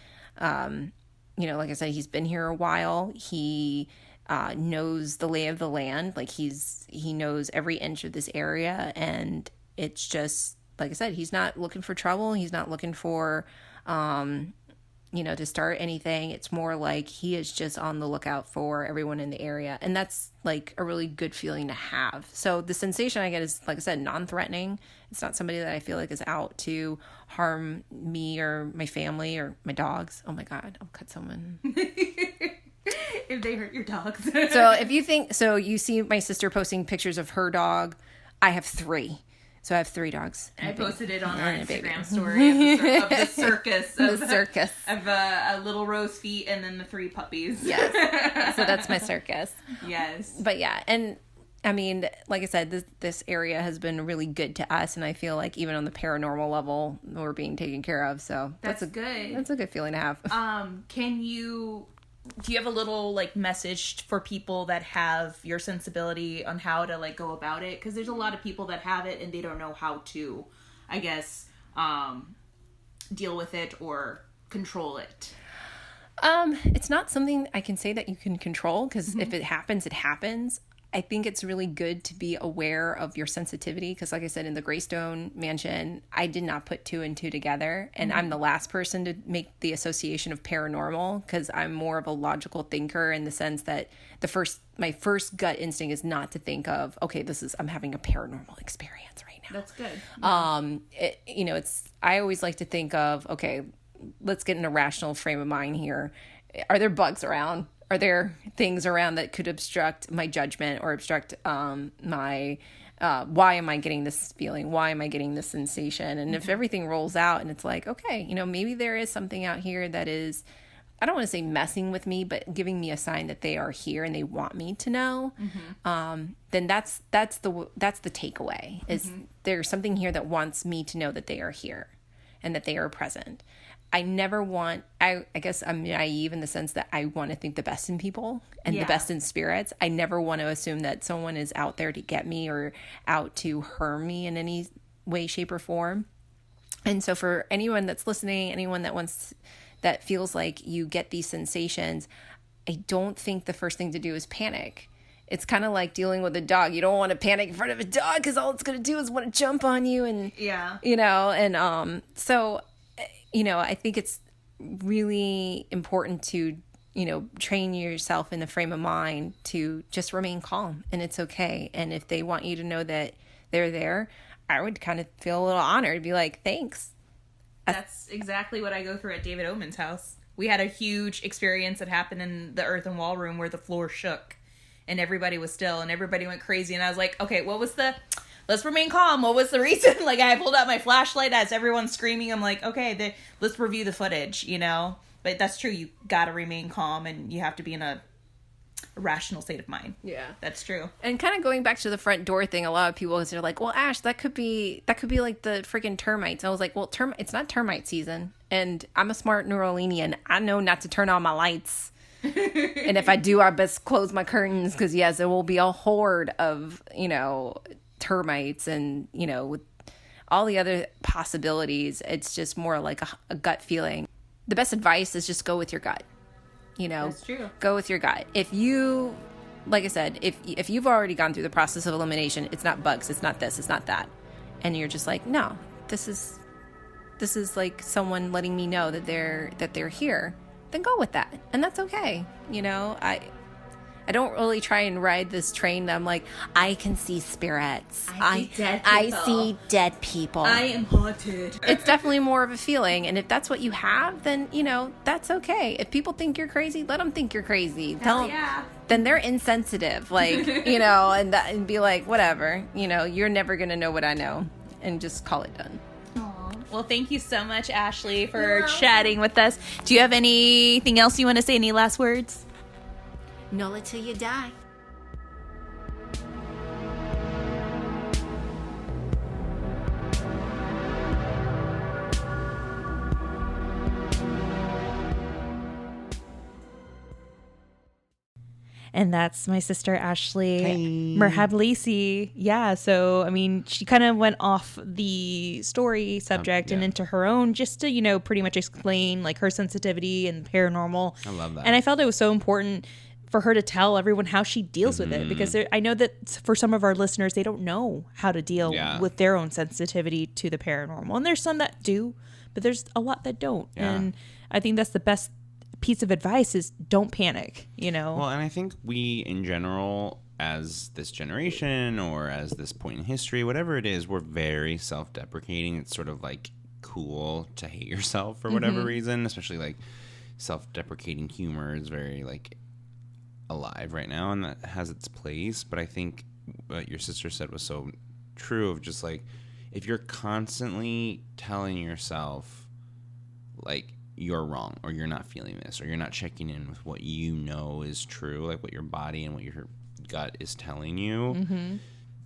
S3: like I said, he's been here a while. He knows the lay of the land. Like he knows every inch of this area, and it's just, like I said, he's not looking for trouble. He's not looking for, to start anything. It's more like he is just on the lookout for everyone in the area. And that's like a really good feeling to have. So the sensation I get is, like I said, non-threatening. It's not somebody that I feel like is out to harm me or my family or my dogs. Oh my God, I'll cut someone.
S1: If they hurt your dogs.
S3: So you see my sister posting pictures of her dog. I have 3. So I have 3 dogs.
S1: I posted it on our Instagram story of the circus. Of a little rose feet and then the 3 puppies.
S3: Yes. So that's my circus.
S1: Yes.
S3: But yeah, and I mean, like I said, this area has been really good to us, and I feel like even on the paranormal level, we're being taken care of. So
S1: that's good.
S3: That's a good feeling to have.
S1: Do you have a little message for people that have your sensibility on how to go about it? Because there's a lot of people that have it and they don't know how to, I guess, deal with it or control it.
S3: It's not something I can say that you can control, because if it happens, it happens. I think it's really good to be aware of your sensitivity, because like I said, in the Greystone mansion, I did not put 2 and 2 together. And I'm the last person to make the association of paranormal, because I'm more of a logical thinker, in the sense that my first gut instinct is not to think of, okay, I'm having a paranormal experience right now.
S1: That's good.
S3: Yeah. I always like to think of, okay, let's get in a rational frame of mind here. Are there bugs around? Are there things around that could obstruct my judgment or obstruct my, why am I getting this feeling? Why am I getting this sensation? And if everything rolls out and it's like, okay, maybe there is something out here that is, I don't want to say messing with me, but giving me a sign that they are here and they want me to know, then that's the takeaway, is there's something here that wants me to know that they are here and that they are present. I never want, I guess I'm naive in the sense that I want to think the best in people and the best in spirits. I never want to assume that someone is out there to get me or out to harm me in any way, shape, or form. And so for anyone that's listening, anyone that feels like you get these sensations, I don't think the first thing to do is panic. It's kind of like dealing with a dog. You don't want to panic in front of a dog, because all it's going to do is want to jump on you. And, I think it's really important to, train yourself in the frame of mind to just remain calm, and it's okay. And if they want you to know that they're there, I would kind of feel a little honored, be like, thanks.
S1: That's exactly what I go through at David Oman's house. We had a huge experience that happened in the earthen wall room where the floor shook and everybody was still and everybody went crazy. And I was like, okay, let's remain calm. What was the reason? I pulled out my flashlight as everyone's screaming. I'm like, okay, let's review the footage, But that's true. You got to remain calm, and you have to be in a rational state of mind.
S3: Yeah.
S1: That's true.
S3: And kind of going back to the front door thing, a lot of people are like, well, Ash, that could be like the freaking termites. I was like, well, it's not termite season. And I'm a smart New Orleanian. I know not to turn on my lights. And if I do, I best close my curtains because, yes, there will be a horde of, termites and, with all the other possibilities. It's just more like a gut feeling. The best advice is just go with your gut.
S1: That's true.
S3: Go with your gut. If you, like I said, if you've already gone through the process of elimination, it's not bugs, it's not this, it's not that. And you're just like, no, this is like someone letting me know that they're here. Then go with that. And that's okay. I don't really try and ride this train that I'm like, I can see spirits. I see dead people.
S1: I am haunted.
S3: It's definitely more of a feeling. And if that's what you have, then, that's okay. If people think you're crazy, let them think you're crazy. Then they're insensitive. And be like, whatever. You're never going to know what I know. And just call it done.
S1: Well, thank you so much, Ashley, for chatting with us. Do you have anything else you want to say? Any last words?
S3: Know it till you die.
S1: And that's my sister, Ashley Merhab Lacey. Yeah, so, she kind of went off the story subject and into her own just to, pretty much explain, her sensitivity and paranormal.
S2: I love that.
S1: And I felt it was so important for her to tell everyone how she deals with it, because I know that for some of our listeners, they don't know how to deal with their own sensitivity to the paranormal. And there's some that do, but there's a lot that don't. Yeah. And I think that's the best piece of advice is don't panic, Well,
S2: and I think we, in general, as this generation or as this point in history, whatever it is, we're very self-deprecating. It's sort of cool to hate yourself for whatever reason, especially self-deprecating humor is very alive right now, and that has its place. But I think what your sister said was so true of just if you're constantly telling yourself you're wrong, or you're not feeling this, or you're not checking in with what is true, what your body and what your gut is telling you,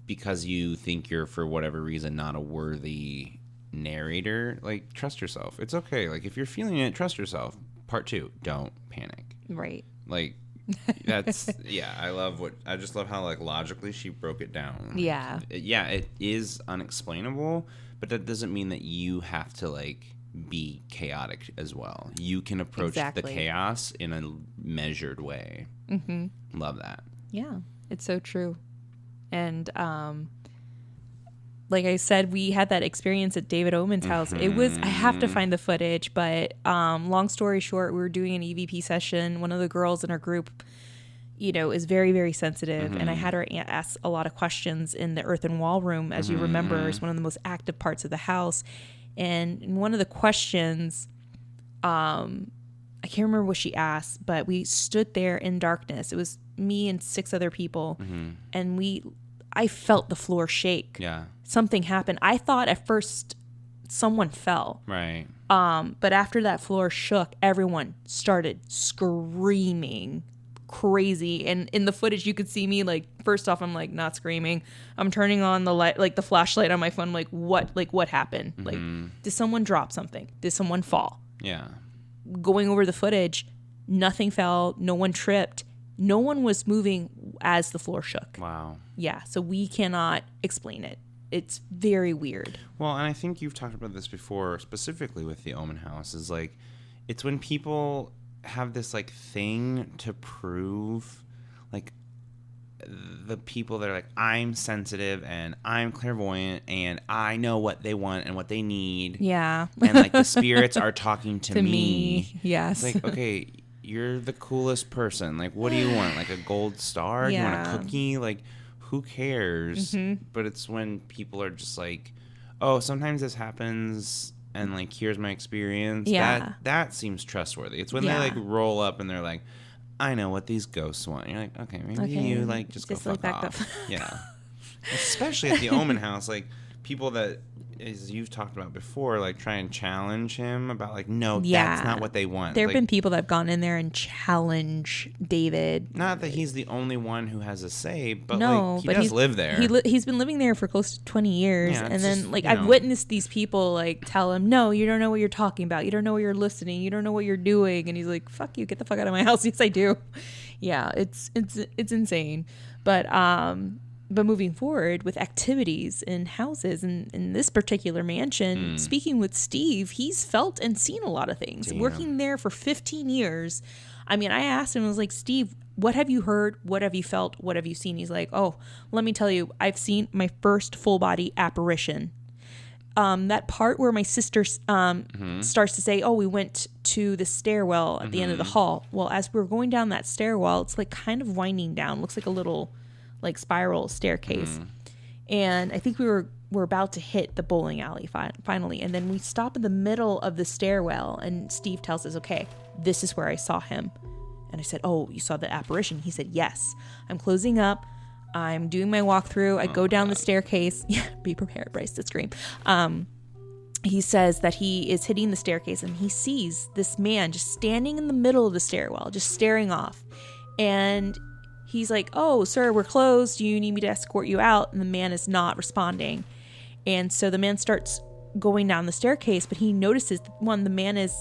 S2: because you think you're, for whatever reason, not a worthy narrator, trust yourself. It's okay. If you're feeling it, trust yourself. Part 2, don't panic.
S1: Right.
S2: That's I just love how logically she broke it down. It is unexplainable, but that doesn't mean that you have to be chaotic as well. You can approach the chaos in a measured way. Love that.
S1: Yeah, it's so true. And like I said, we had that experience at David Omen's house. It was, I have to find the footage, but long story short, we were doing an EVP session. One of the girls in our group, is very, very sensitive. And I had her ask a lot of questions in the earthen wall room, as you remember, is one of the most active parts of the house. And in one of the questions, I can't remember what she asked, but we stood there in darkness. It was me and 6 other people. And I felt the floor shake.
S2: Yeah.
S1: Something happened. I thought at first someone fell.
S2: Right.
S1: But after that floor shook, everyone started screaming crazy. And in the footage, you could see me first off, I'm not screaming. I'm turning on the light, the flashlight on my phone. What happened? Did someone drop something? Did someone fall?
S2: Yeah.
S1: Going over the footage, nothing fell. No one tripped. No one was moving as the floor shook.
S2: Wow.
S1: Yeah. So we cannot explain it. It's very weird.
S2: Well, and I think you've talked about this before, specifically with the Omen House, is it's when people have this thing to prove, the people that are I'm sensitive and I'm clairvoyant and I know what they want and what they need.
S1: Yeah.
S2: And the spirits are talking to
S1: me. Yes.
S2: It's okay, you're the coolest person. What do you want? A gold star?
S1: Yeah.
S2: You want a cookie? Who cares? But it's when people are just oh, sometimes this happens and here's my experience.
S1: Yeah.
S2: That seems trustworthy. It's when they roll up and they're I know what these ghosts want. You're okay, maybe you just go fuck off. Yeah. Especially at the Omen House, people that as you've talked about before, like try and challenge him about like, no,
S1: Yeah.
S2: that's not what they want.
S1: There have
S2: Like,
S1: been people that have gone in there and challenge David.
S2: not that he's the only one who has a say, but
S1: No,
S2: like he
S1: but
S2: does
S1: he's
S2: live there.
S1: He's been living there for close to 20 years.
S2: Yeah,
S1: and
S2: it's
S1: then,
S2: just,
S1: like,
S2: you
S1: I've
S2: know.
S1: witnessed these people, like, tell him, no, you don't know what you're talking about. You don't know what you're listening. You don't know what you're doing. And he's like, fuck you. Get the fuck out of my house. Yes, I do. Yeah, it's insane. But moving forward with activities in houses in this particular mansion, speaking with Steve, he's felt and seen a lot of things.
S2: Damn.
S1: Working there for 15 years. I mean, I asked him, I was like, Steve, what have you heard? What have you felt? What have you seen? He's like, oh, let me tell you, I've seen my first full body apparition. That part where my sister starts to say, oh, we went to the stairwell at the end of the hall. Well, as we were going down that stairwell, it's like kind of winding down. Looks like a little like spiral staircase. And I think we're about to hit the bowling alley finally. And then we stop in the middle of the stairwell and Steve tells us, okay, this is where I saw him. And I said, oh, you saw the apparition? He said, yes. I'm closing up. I'm doing my walkthrough. I go down the staircase. Yeah, be prepared, Bryce, to scream. He says that he is hitting the staircase and he sees this man just standing in the middle of the stairwell, just staring off. And he's like, oh, sir, we're closed. Do you need me to escort you out? And the man is not responding. And so the man starts going down the staircase, but he notices, one, the man is,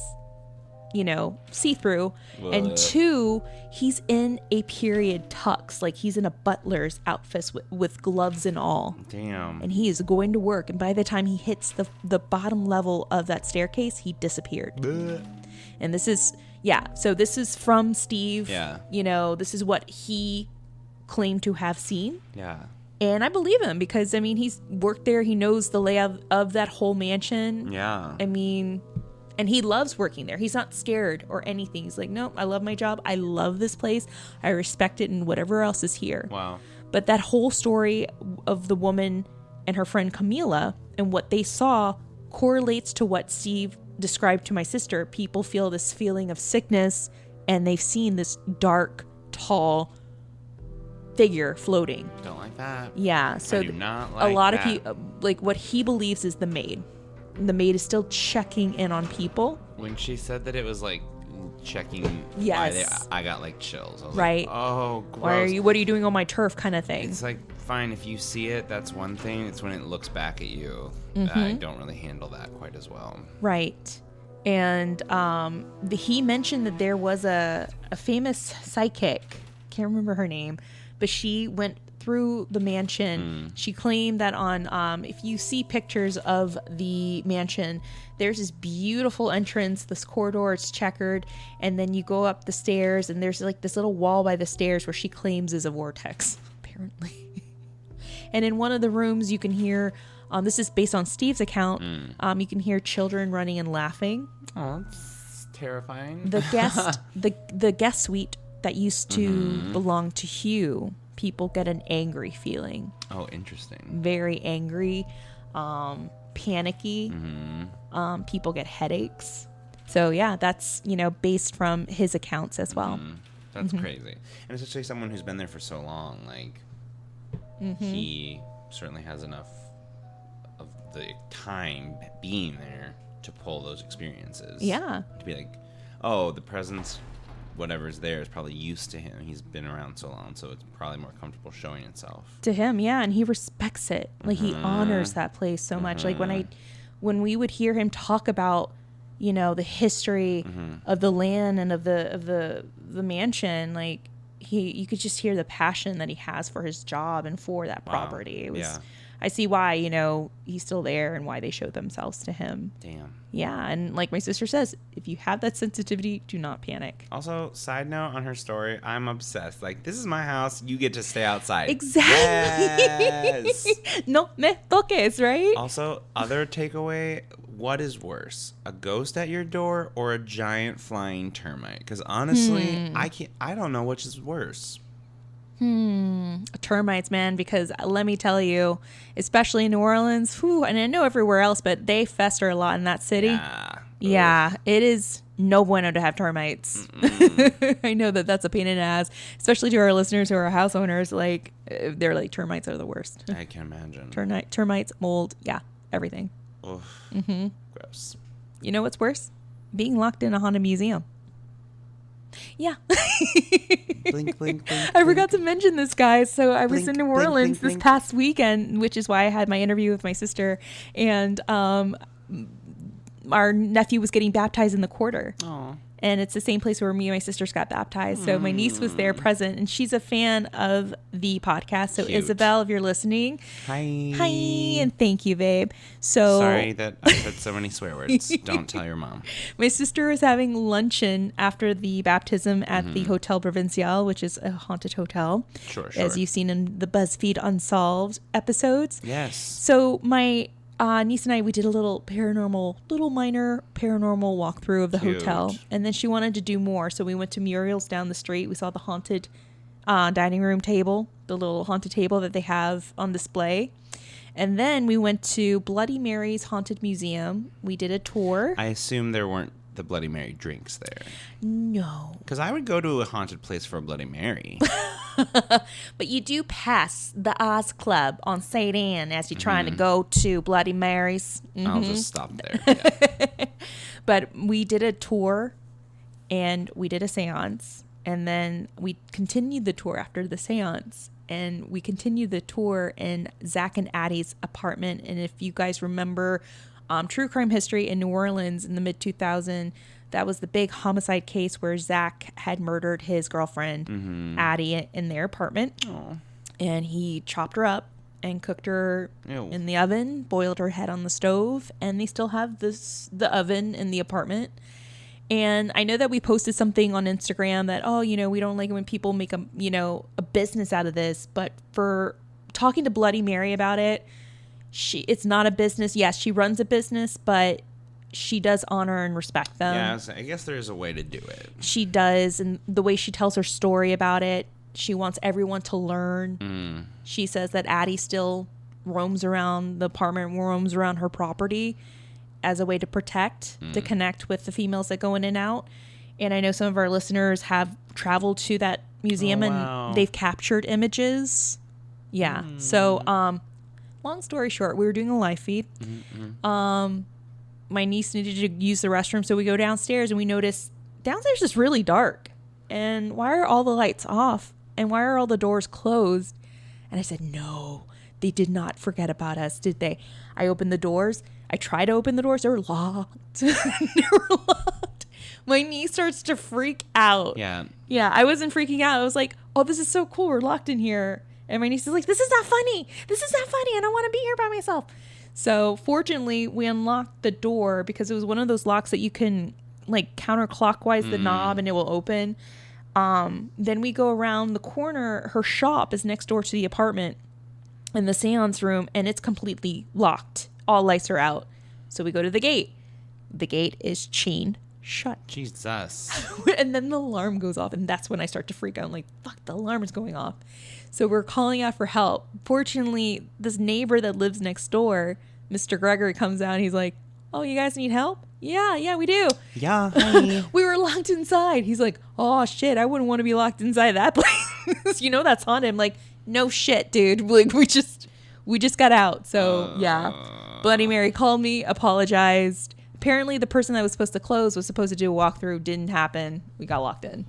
S1: see-through. And two, he's in a period tux. Like he's in a butler's outfit with gloves and all.
S2: Damn.
S1: And he is going to work. And by the time he hits the bottom level of that staircase, he disappeared.
S2: Bleh.
S1: And this is... Yeah, so this is from Steve.
S2: Yeah.
S1: This is what he claimed to have seen.
S2: Yeah.
S1: And I believe him because, I mean, he's worked there. He knows the layout of that whole mansion.
S2: Yeah.
S1: I mean, and he loves working there. He's not scared or anything. He's like, no, I love my job. I love this place. I respect it and whatever else is here.
S2: Wow.
S1: But that whole story of the woman and her friend Camila and what they saw correlates to what Steve described to my sister. People feel this feeling of sickness and they've seen this dark, tall figure floating.
S2: Don't like that.
S1: Yeah, so
S2: I do not like
S1: a lot
S2: that.
S1: of people, like what he believes is the maid. The maid is still checking in on people.
S2: When she said that it was like checking,
S1: Yes.
S2: I got like chills. I was
S1: Right.
S2: Like, oh, gross.
S1: What are you doing on my turf kind of thing?
S2: It's like, fine, if you see it, that's one thing. It's when it looks back at you.
S1: Mm-hmm.
S2: I don't really handle that quite as well.
S1: Right. And he mentioned that there was a famous psychic, can't remember her name, but she went through the mansion. She claimed that on if you see pictures of the mansion, there's this beautiful entrance, this corridor, it's checkered, and then you go up the stairs and there's like this little wall by the stairs where she claims is a vortex, apparently. And in one of the rooms you can hear, this is based on Steve's account, you can hear children running and laughing.
S2: Oh, that's terrifying.
S1: The guest the guest suite that used to belong to Hugh, people get an angry feeling.
S2: Oh, interesting.
S1: Very angry, panicky. People get headaches. So yeah, that's, based from his accounts as well.
S2: That's crazy. And especially someone who's been there for so long, like he certainly has enough of the time being there to pull those experiences.
S1: Yeah.
S2: To be like, oh, the presence, whatever's there, is probably used to him. He's been around so long, so it's probably more comfortable showing itself.
S1: To him, yeah, and he respects it. Like he honors that place so much. Like when we would hear him talk about, the history of the land and of the mansion, like you could just hear the passion that he has for his job and for that property. It was,
S2: Yeah.
S1: I see why, he's still there and why they show themselves to him.
S2: Damn.
S1: Yeah, and like my sister says, if you have that sensitivity, do not panic.
S2: Also, side note on her story, I'm obsessed. Like, this is my house. You get to stay outside.
S1: Exactly.
S2: Yes.
S1: No me toques, right?
S2: Also, other takeaway, what is worse? A ghost at your door or a giant flying termite? Because honestly, I don't know which is worse.
S1: Termites, man, because let me tell you, especially in New Orleans, and I know everywhere else, but they fester a lot in that city. Yeah, it is no bueno to have termites. I know that's a pain in the ass, especially to our listeners who are house owners. Like, they're like, termites are the worst.
S2: I can imagine.
S1: Termites, mold, yeah, everything.
S2: Oof. Gross.
S1: You know what's worse? Being locked in a haunted museum. Yeah.
S2: Blink, blink, blink.
S1: I forgot to mention this, guys. So I was
S2: Blink,
S1: in New
S2: blink,
S1: Orleans
S2: blink,
S1: this
S2: blink.
S1: past weekend, which is why I had my interview with my sister. And our nephew was getting baptized in the quarter.
S2: Aw.
S1: And it's the same place where me and my sisters got baptized. So my niece was there present, and she's a fan of the podcast. So
S2: Cute.
S1: Isabel, if you're listening,
S2: Hi.
S1: hi, and thank you, babe. So
S2: Sorry that I said so many swear words. Don't tell your mom.
S1: my sister was having luncheon after the baptism at the Hotel Provincial, which is a haunted hotel,
S2: Sure.
S1: as you've seen in the BuzzFeed Unsolved episodes.
S2: Yes.
S1: So my niece and I, we did a little minor paranormal walkthrough of the
S2: Cute.
S1: hotel. And then she wanted to do more. So we went to Muriel's down the street. We saw the haunted dining room table, the little haunted table that they have on display. And then we went to Bloody Mary's Haunted Museum. We did a tour.
S2: I assume there weren't the Bloody Mary drinks there.
S1: No.
S2: Because I would go to a haunted place for a Bloody Mary.
S1: But you do pass the Oz Club on St. Anne as you're trying to go to Bloody Mary's.
S2: I'll just stop there. Yeah.
S1: But we did a tour and we did a seance. And then we continued the tour after the seance. And we continued the tour in Zach and Addie's apartment. And if you guys remember True Crime History in New Orleans in the mid-2000s, that was the big homicide case where Zach had murdered his girlfriend, Addie, in their apartment.
S2: Aw.
S1: And he chopped her up and cooked her
S2: Ew.
S1: in the oven, boiled her head on the stove, and they still have the oven in the apartment. And I know that we posted something on Instagram that, we don't like it when people make a business out of this. But for talking to Bloody Mary about it, it's not a business. Yes, she runs a business, but she does honor and respect them.
S2: Yeah, I guess there's a way to do it.
S1: She does, and the way she tells her story about it, she wants everyone to learn. She says that Addie still roams around the apartment, roams around her property as a way to protect, to connect with the females that go in and out. And I know some of our listeners have traveled to that museum and they've captured images. Yeah. So, long story short, we were doing a live feed. My niece needed to use the restroom, so we go downstairs and we notice downstairs is really dark. And why are all the lights off? And why are all the doors closed? And I said, no, they did not forget about us, did they? I opened the doors. I tried to open the doors. They were locked. They were locked. My niece starts to freak out.
S2: Yeah.
S1: Yeah, I wasn't freaking out. I was like, oh, this is so cool. We're locked in here. And my niece is like, this is not funny. This is not funny. I don't want to be here by myself. So fortunately, we unlocked the door because it was one of those locks that you can like counterclockwise the knob and it will open. Then we go around the corner. Her shop is next door to the apartment in the seance room, and it's completely locked. All lights are out. So we go to the gate. The gate is chained shut.
S2: Jesus.
S1: And then the alarm goes off, and that's when I start to freak out. I'm like, fuck, the alarm is going off. So we're calling out for help. Fortunately, this neighbor that lives next door, Mr. Gregory, comes out and he's like, oh, you guys need help? Yeah, we do.
S2: Yeah. Hi.
S1: We were locked inside. He's like, oh, shit, I wouldn't want to be locked inside that place. That's haunted. I'm like, no shit, dude. Like, we just got out. So, yeah. Bloody Mary called me, apologized. Apparently, the person that was supposed to close was supposed to do a walkthrough. Didn't happen. We got locked in.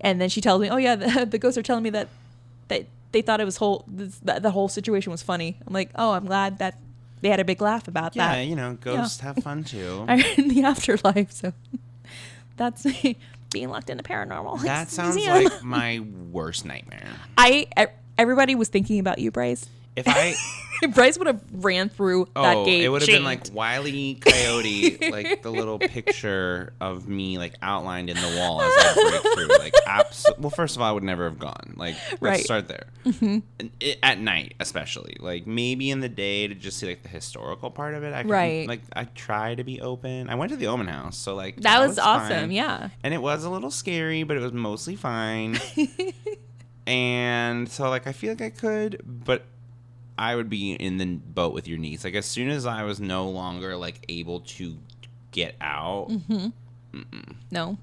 S1: And then she tells me, oh, yeah, the ghosts are telling me that they thought it was the whole situation was funny. I'm like, oh, I'm glad that they had a big laugh about that.
S2: Yeah, ghosts have fun too.
S1: I'm in the afterlife, so that's me being locked in the paranormal.
S2: That sounds like my worst nightmare.
S1: Everybody was thinking about you, Bryce.
S2: If
S1: Bryce would have ran through that gate.
S2: It would have been like Wile E. Coyote, like the little picture of me like outlined in the wall as I break through. Like, well, first of all, I would never have gone. Like, let's start there. Mm-hmm. At night, especially. Like, maybe in the day to just see like the historical part of it. I try to be open. I went to the Omen House, so like
S1: that was awesome.
S2: Fine.
S1: Yeah,
S2: and it was a little scary, but it was mostly fine. And so like I feel like I could, but I would be in the boat with your niece. Like, as soon as I was no longer, like, able to get out. Mm-hmm.
S1: No.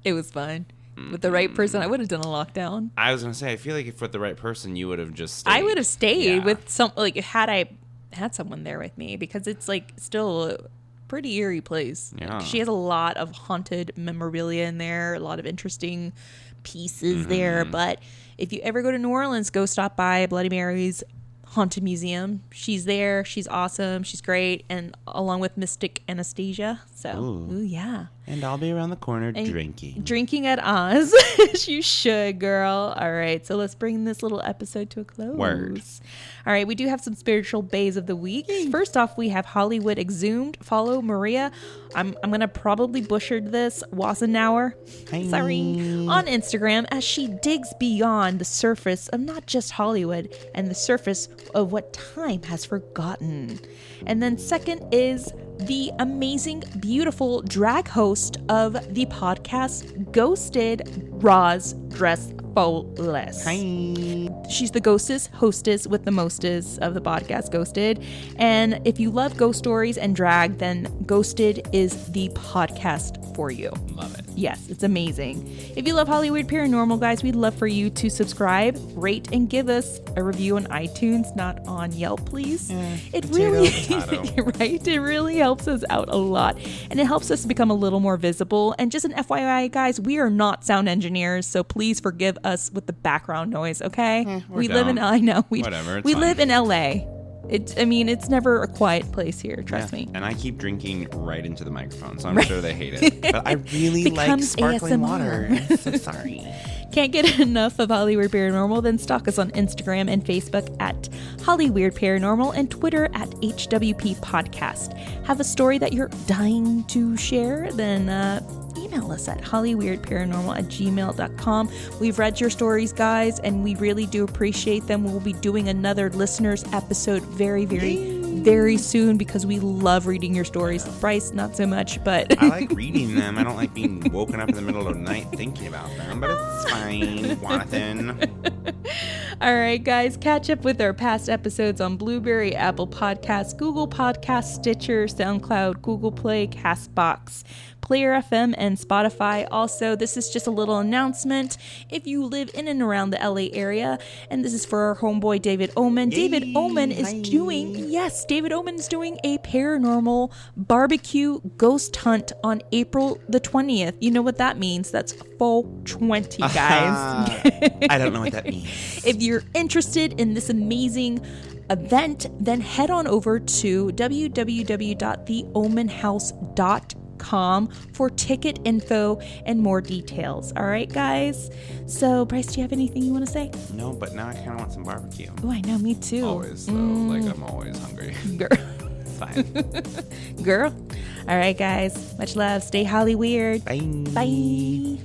S1: It was fun. With the right person, I would have done a lockdown.
S2: I was going to say, I feel like if with the right person, you would have just stayed.
S1: I would have stayed with some, like, had I had someone there with me because it's like still a pretty eerie place.
S2: Yeah.
S1: She has a lot of haunted memorabilia in there, a lot of interesting pieces there. But if you ever go to New Orleans, go stop by Bloody Mary's Haunted Museum. She's there. She's awesome. She's great. And along with Mystic Anastasia. So, ooh, yeah.
S2: And I'll be around the corner drinking.
S1: Drinking at Oz. You should, girl. All right. So let's bring this little episode to a close.
S2: Word.
S1: All right. We do have some spiritual bays of the week. First off, we have Hollywood Exhumed. Follow Maria. I'm going to probably butcher this. Wassenauer. Sorry. On Instagram as she digs beyond the surface of not just Hollywood and the surface of what time has forgotten. And then second is the amazing, beautiful drag host of the podcast Ghosted, Roz Dressfulness.
S2: Hi.
S1: She's the hostess with the mostest of the podcast Ghosted. And if you love ghost stories and drag, then Ghosted is the podcast for you.
S2: Love it.
S1: Yes, it's amazing. If you love Hollywood Paranormal, guys, we'd love for you to subscribe, rate, and give us a review on iTunes, not on Yelp, please. It really, right? It really helps us out a lot, and it helps us become a little more visible. And just an FYI, guys, we are not sound engineers, so please forgive us with the background noise, okay? We live in, I know, we live in LA. It's never a quiet place here, trust me.
S2: And I keep drinking right into the microphone, so I'm sure they hate it. But I really like sparkling
S1: ASMR.
S2: water. I'm so sorry.
S1: Can't get enough of Hollyweird Paranormal? Then stalk us on Instagram and Facebook at Hollyweird Paranormal and Twitter at HWP Podcast. Have a story that you're dying to share? Then email us at hollyweirdparanormal@gmail.com. We've read your stories, guys, and we really do appreciate them. We'll be doing another listeners episode very, very soon because we love reading your stories. Bryce, not so much, but
S2: I like reading them. I don't like being woken up in the middle of the night thinking about them, but it's fine, Jonathan.
S1: All right, guys, catch up with our past episodes on Blueberry, Apple Podcasts, Google Podcasts, Stitcher, SoundCloud, Google Play, CastBox, Player FM, and Spotify. Also, this is just a little announcement. If you live in and around the LA area, and this is for our homeboy David Oman. David Oman is doing a paranormal barbecue ghost hunt on April the 20th. You know what that means? That's 420, guys.
S2: I don't know what that means.
S1: If you're interested in this amazing event, then head on over to www.theomanhouse.com for ticket info and more details. All right, guys? So, Bryce, do you have anything you want to say?
S2: No, but now I kind of want some barbecue.
S1: Oh, I know, me too.
S2: Always, though. Like, I'm always hungry.
S1: Girl.
S2: Fine.
S1: Girl. All right, guys. Much love. Stay Holly weird.
S2: Bye.
S1: Bye.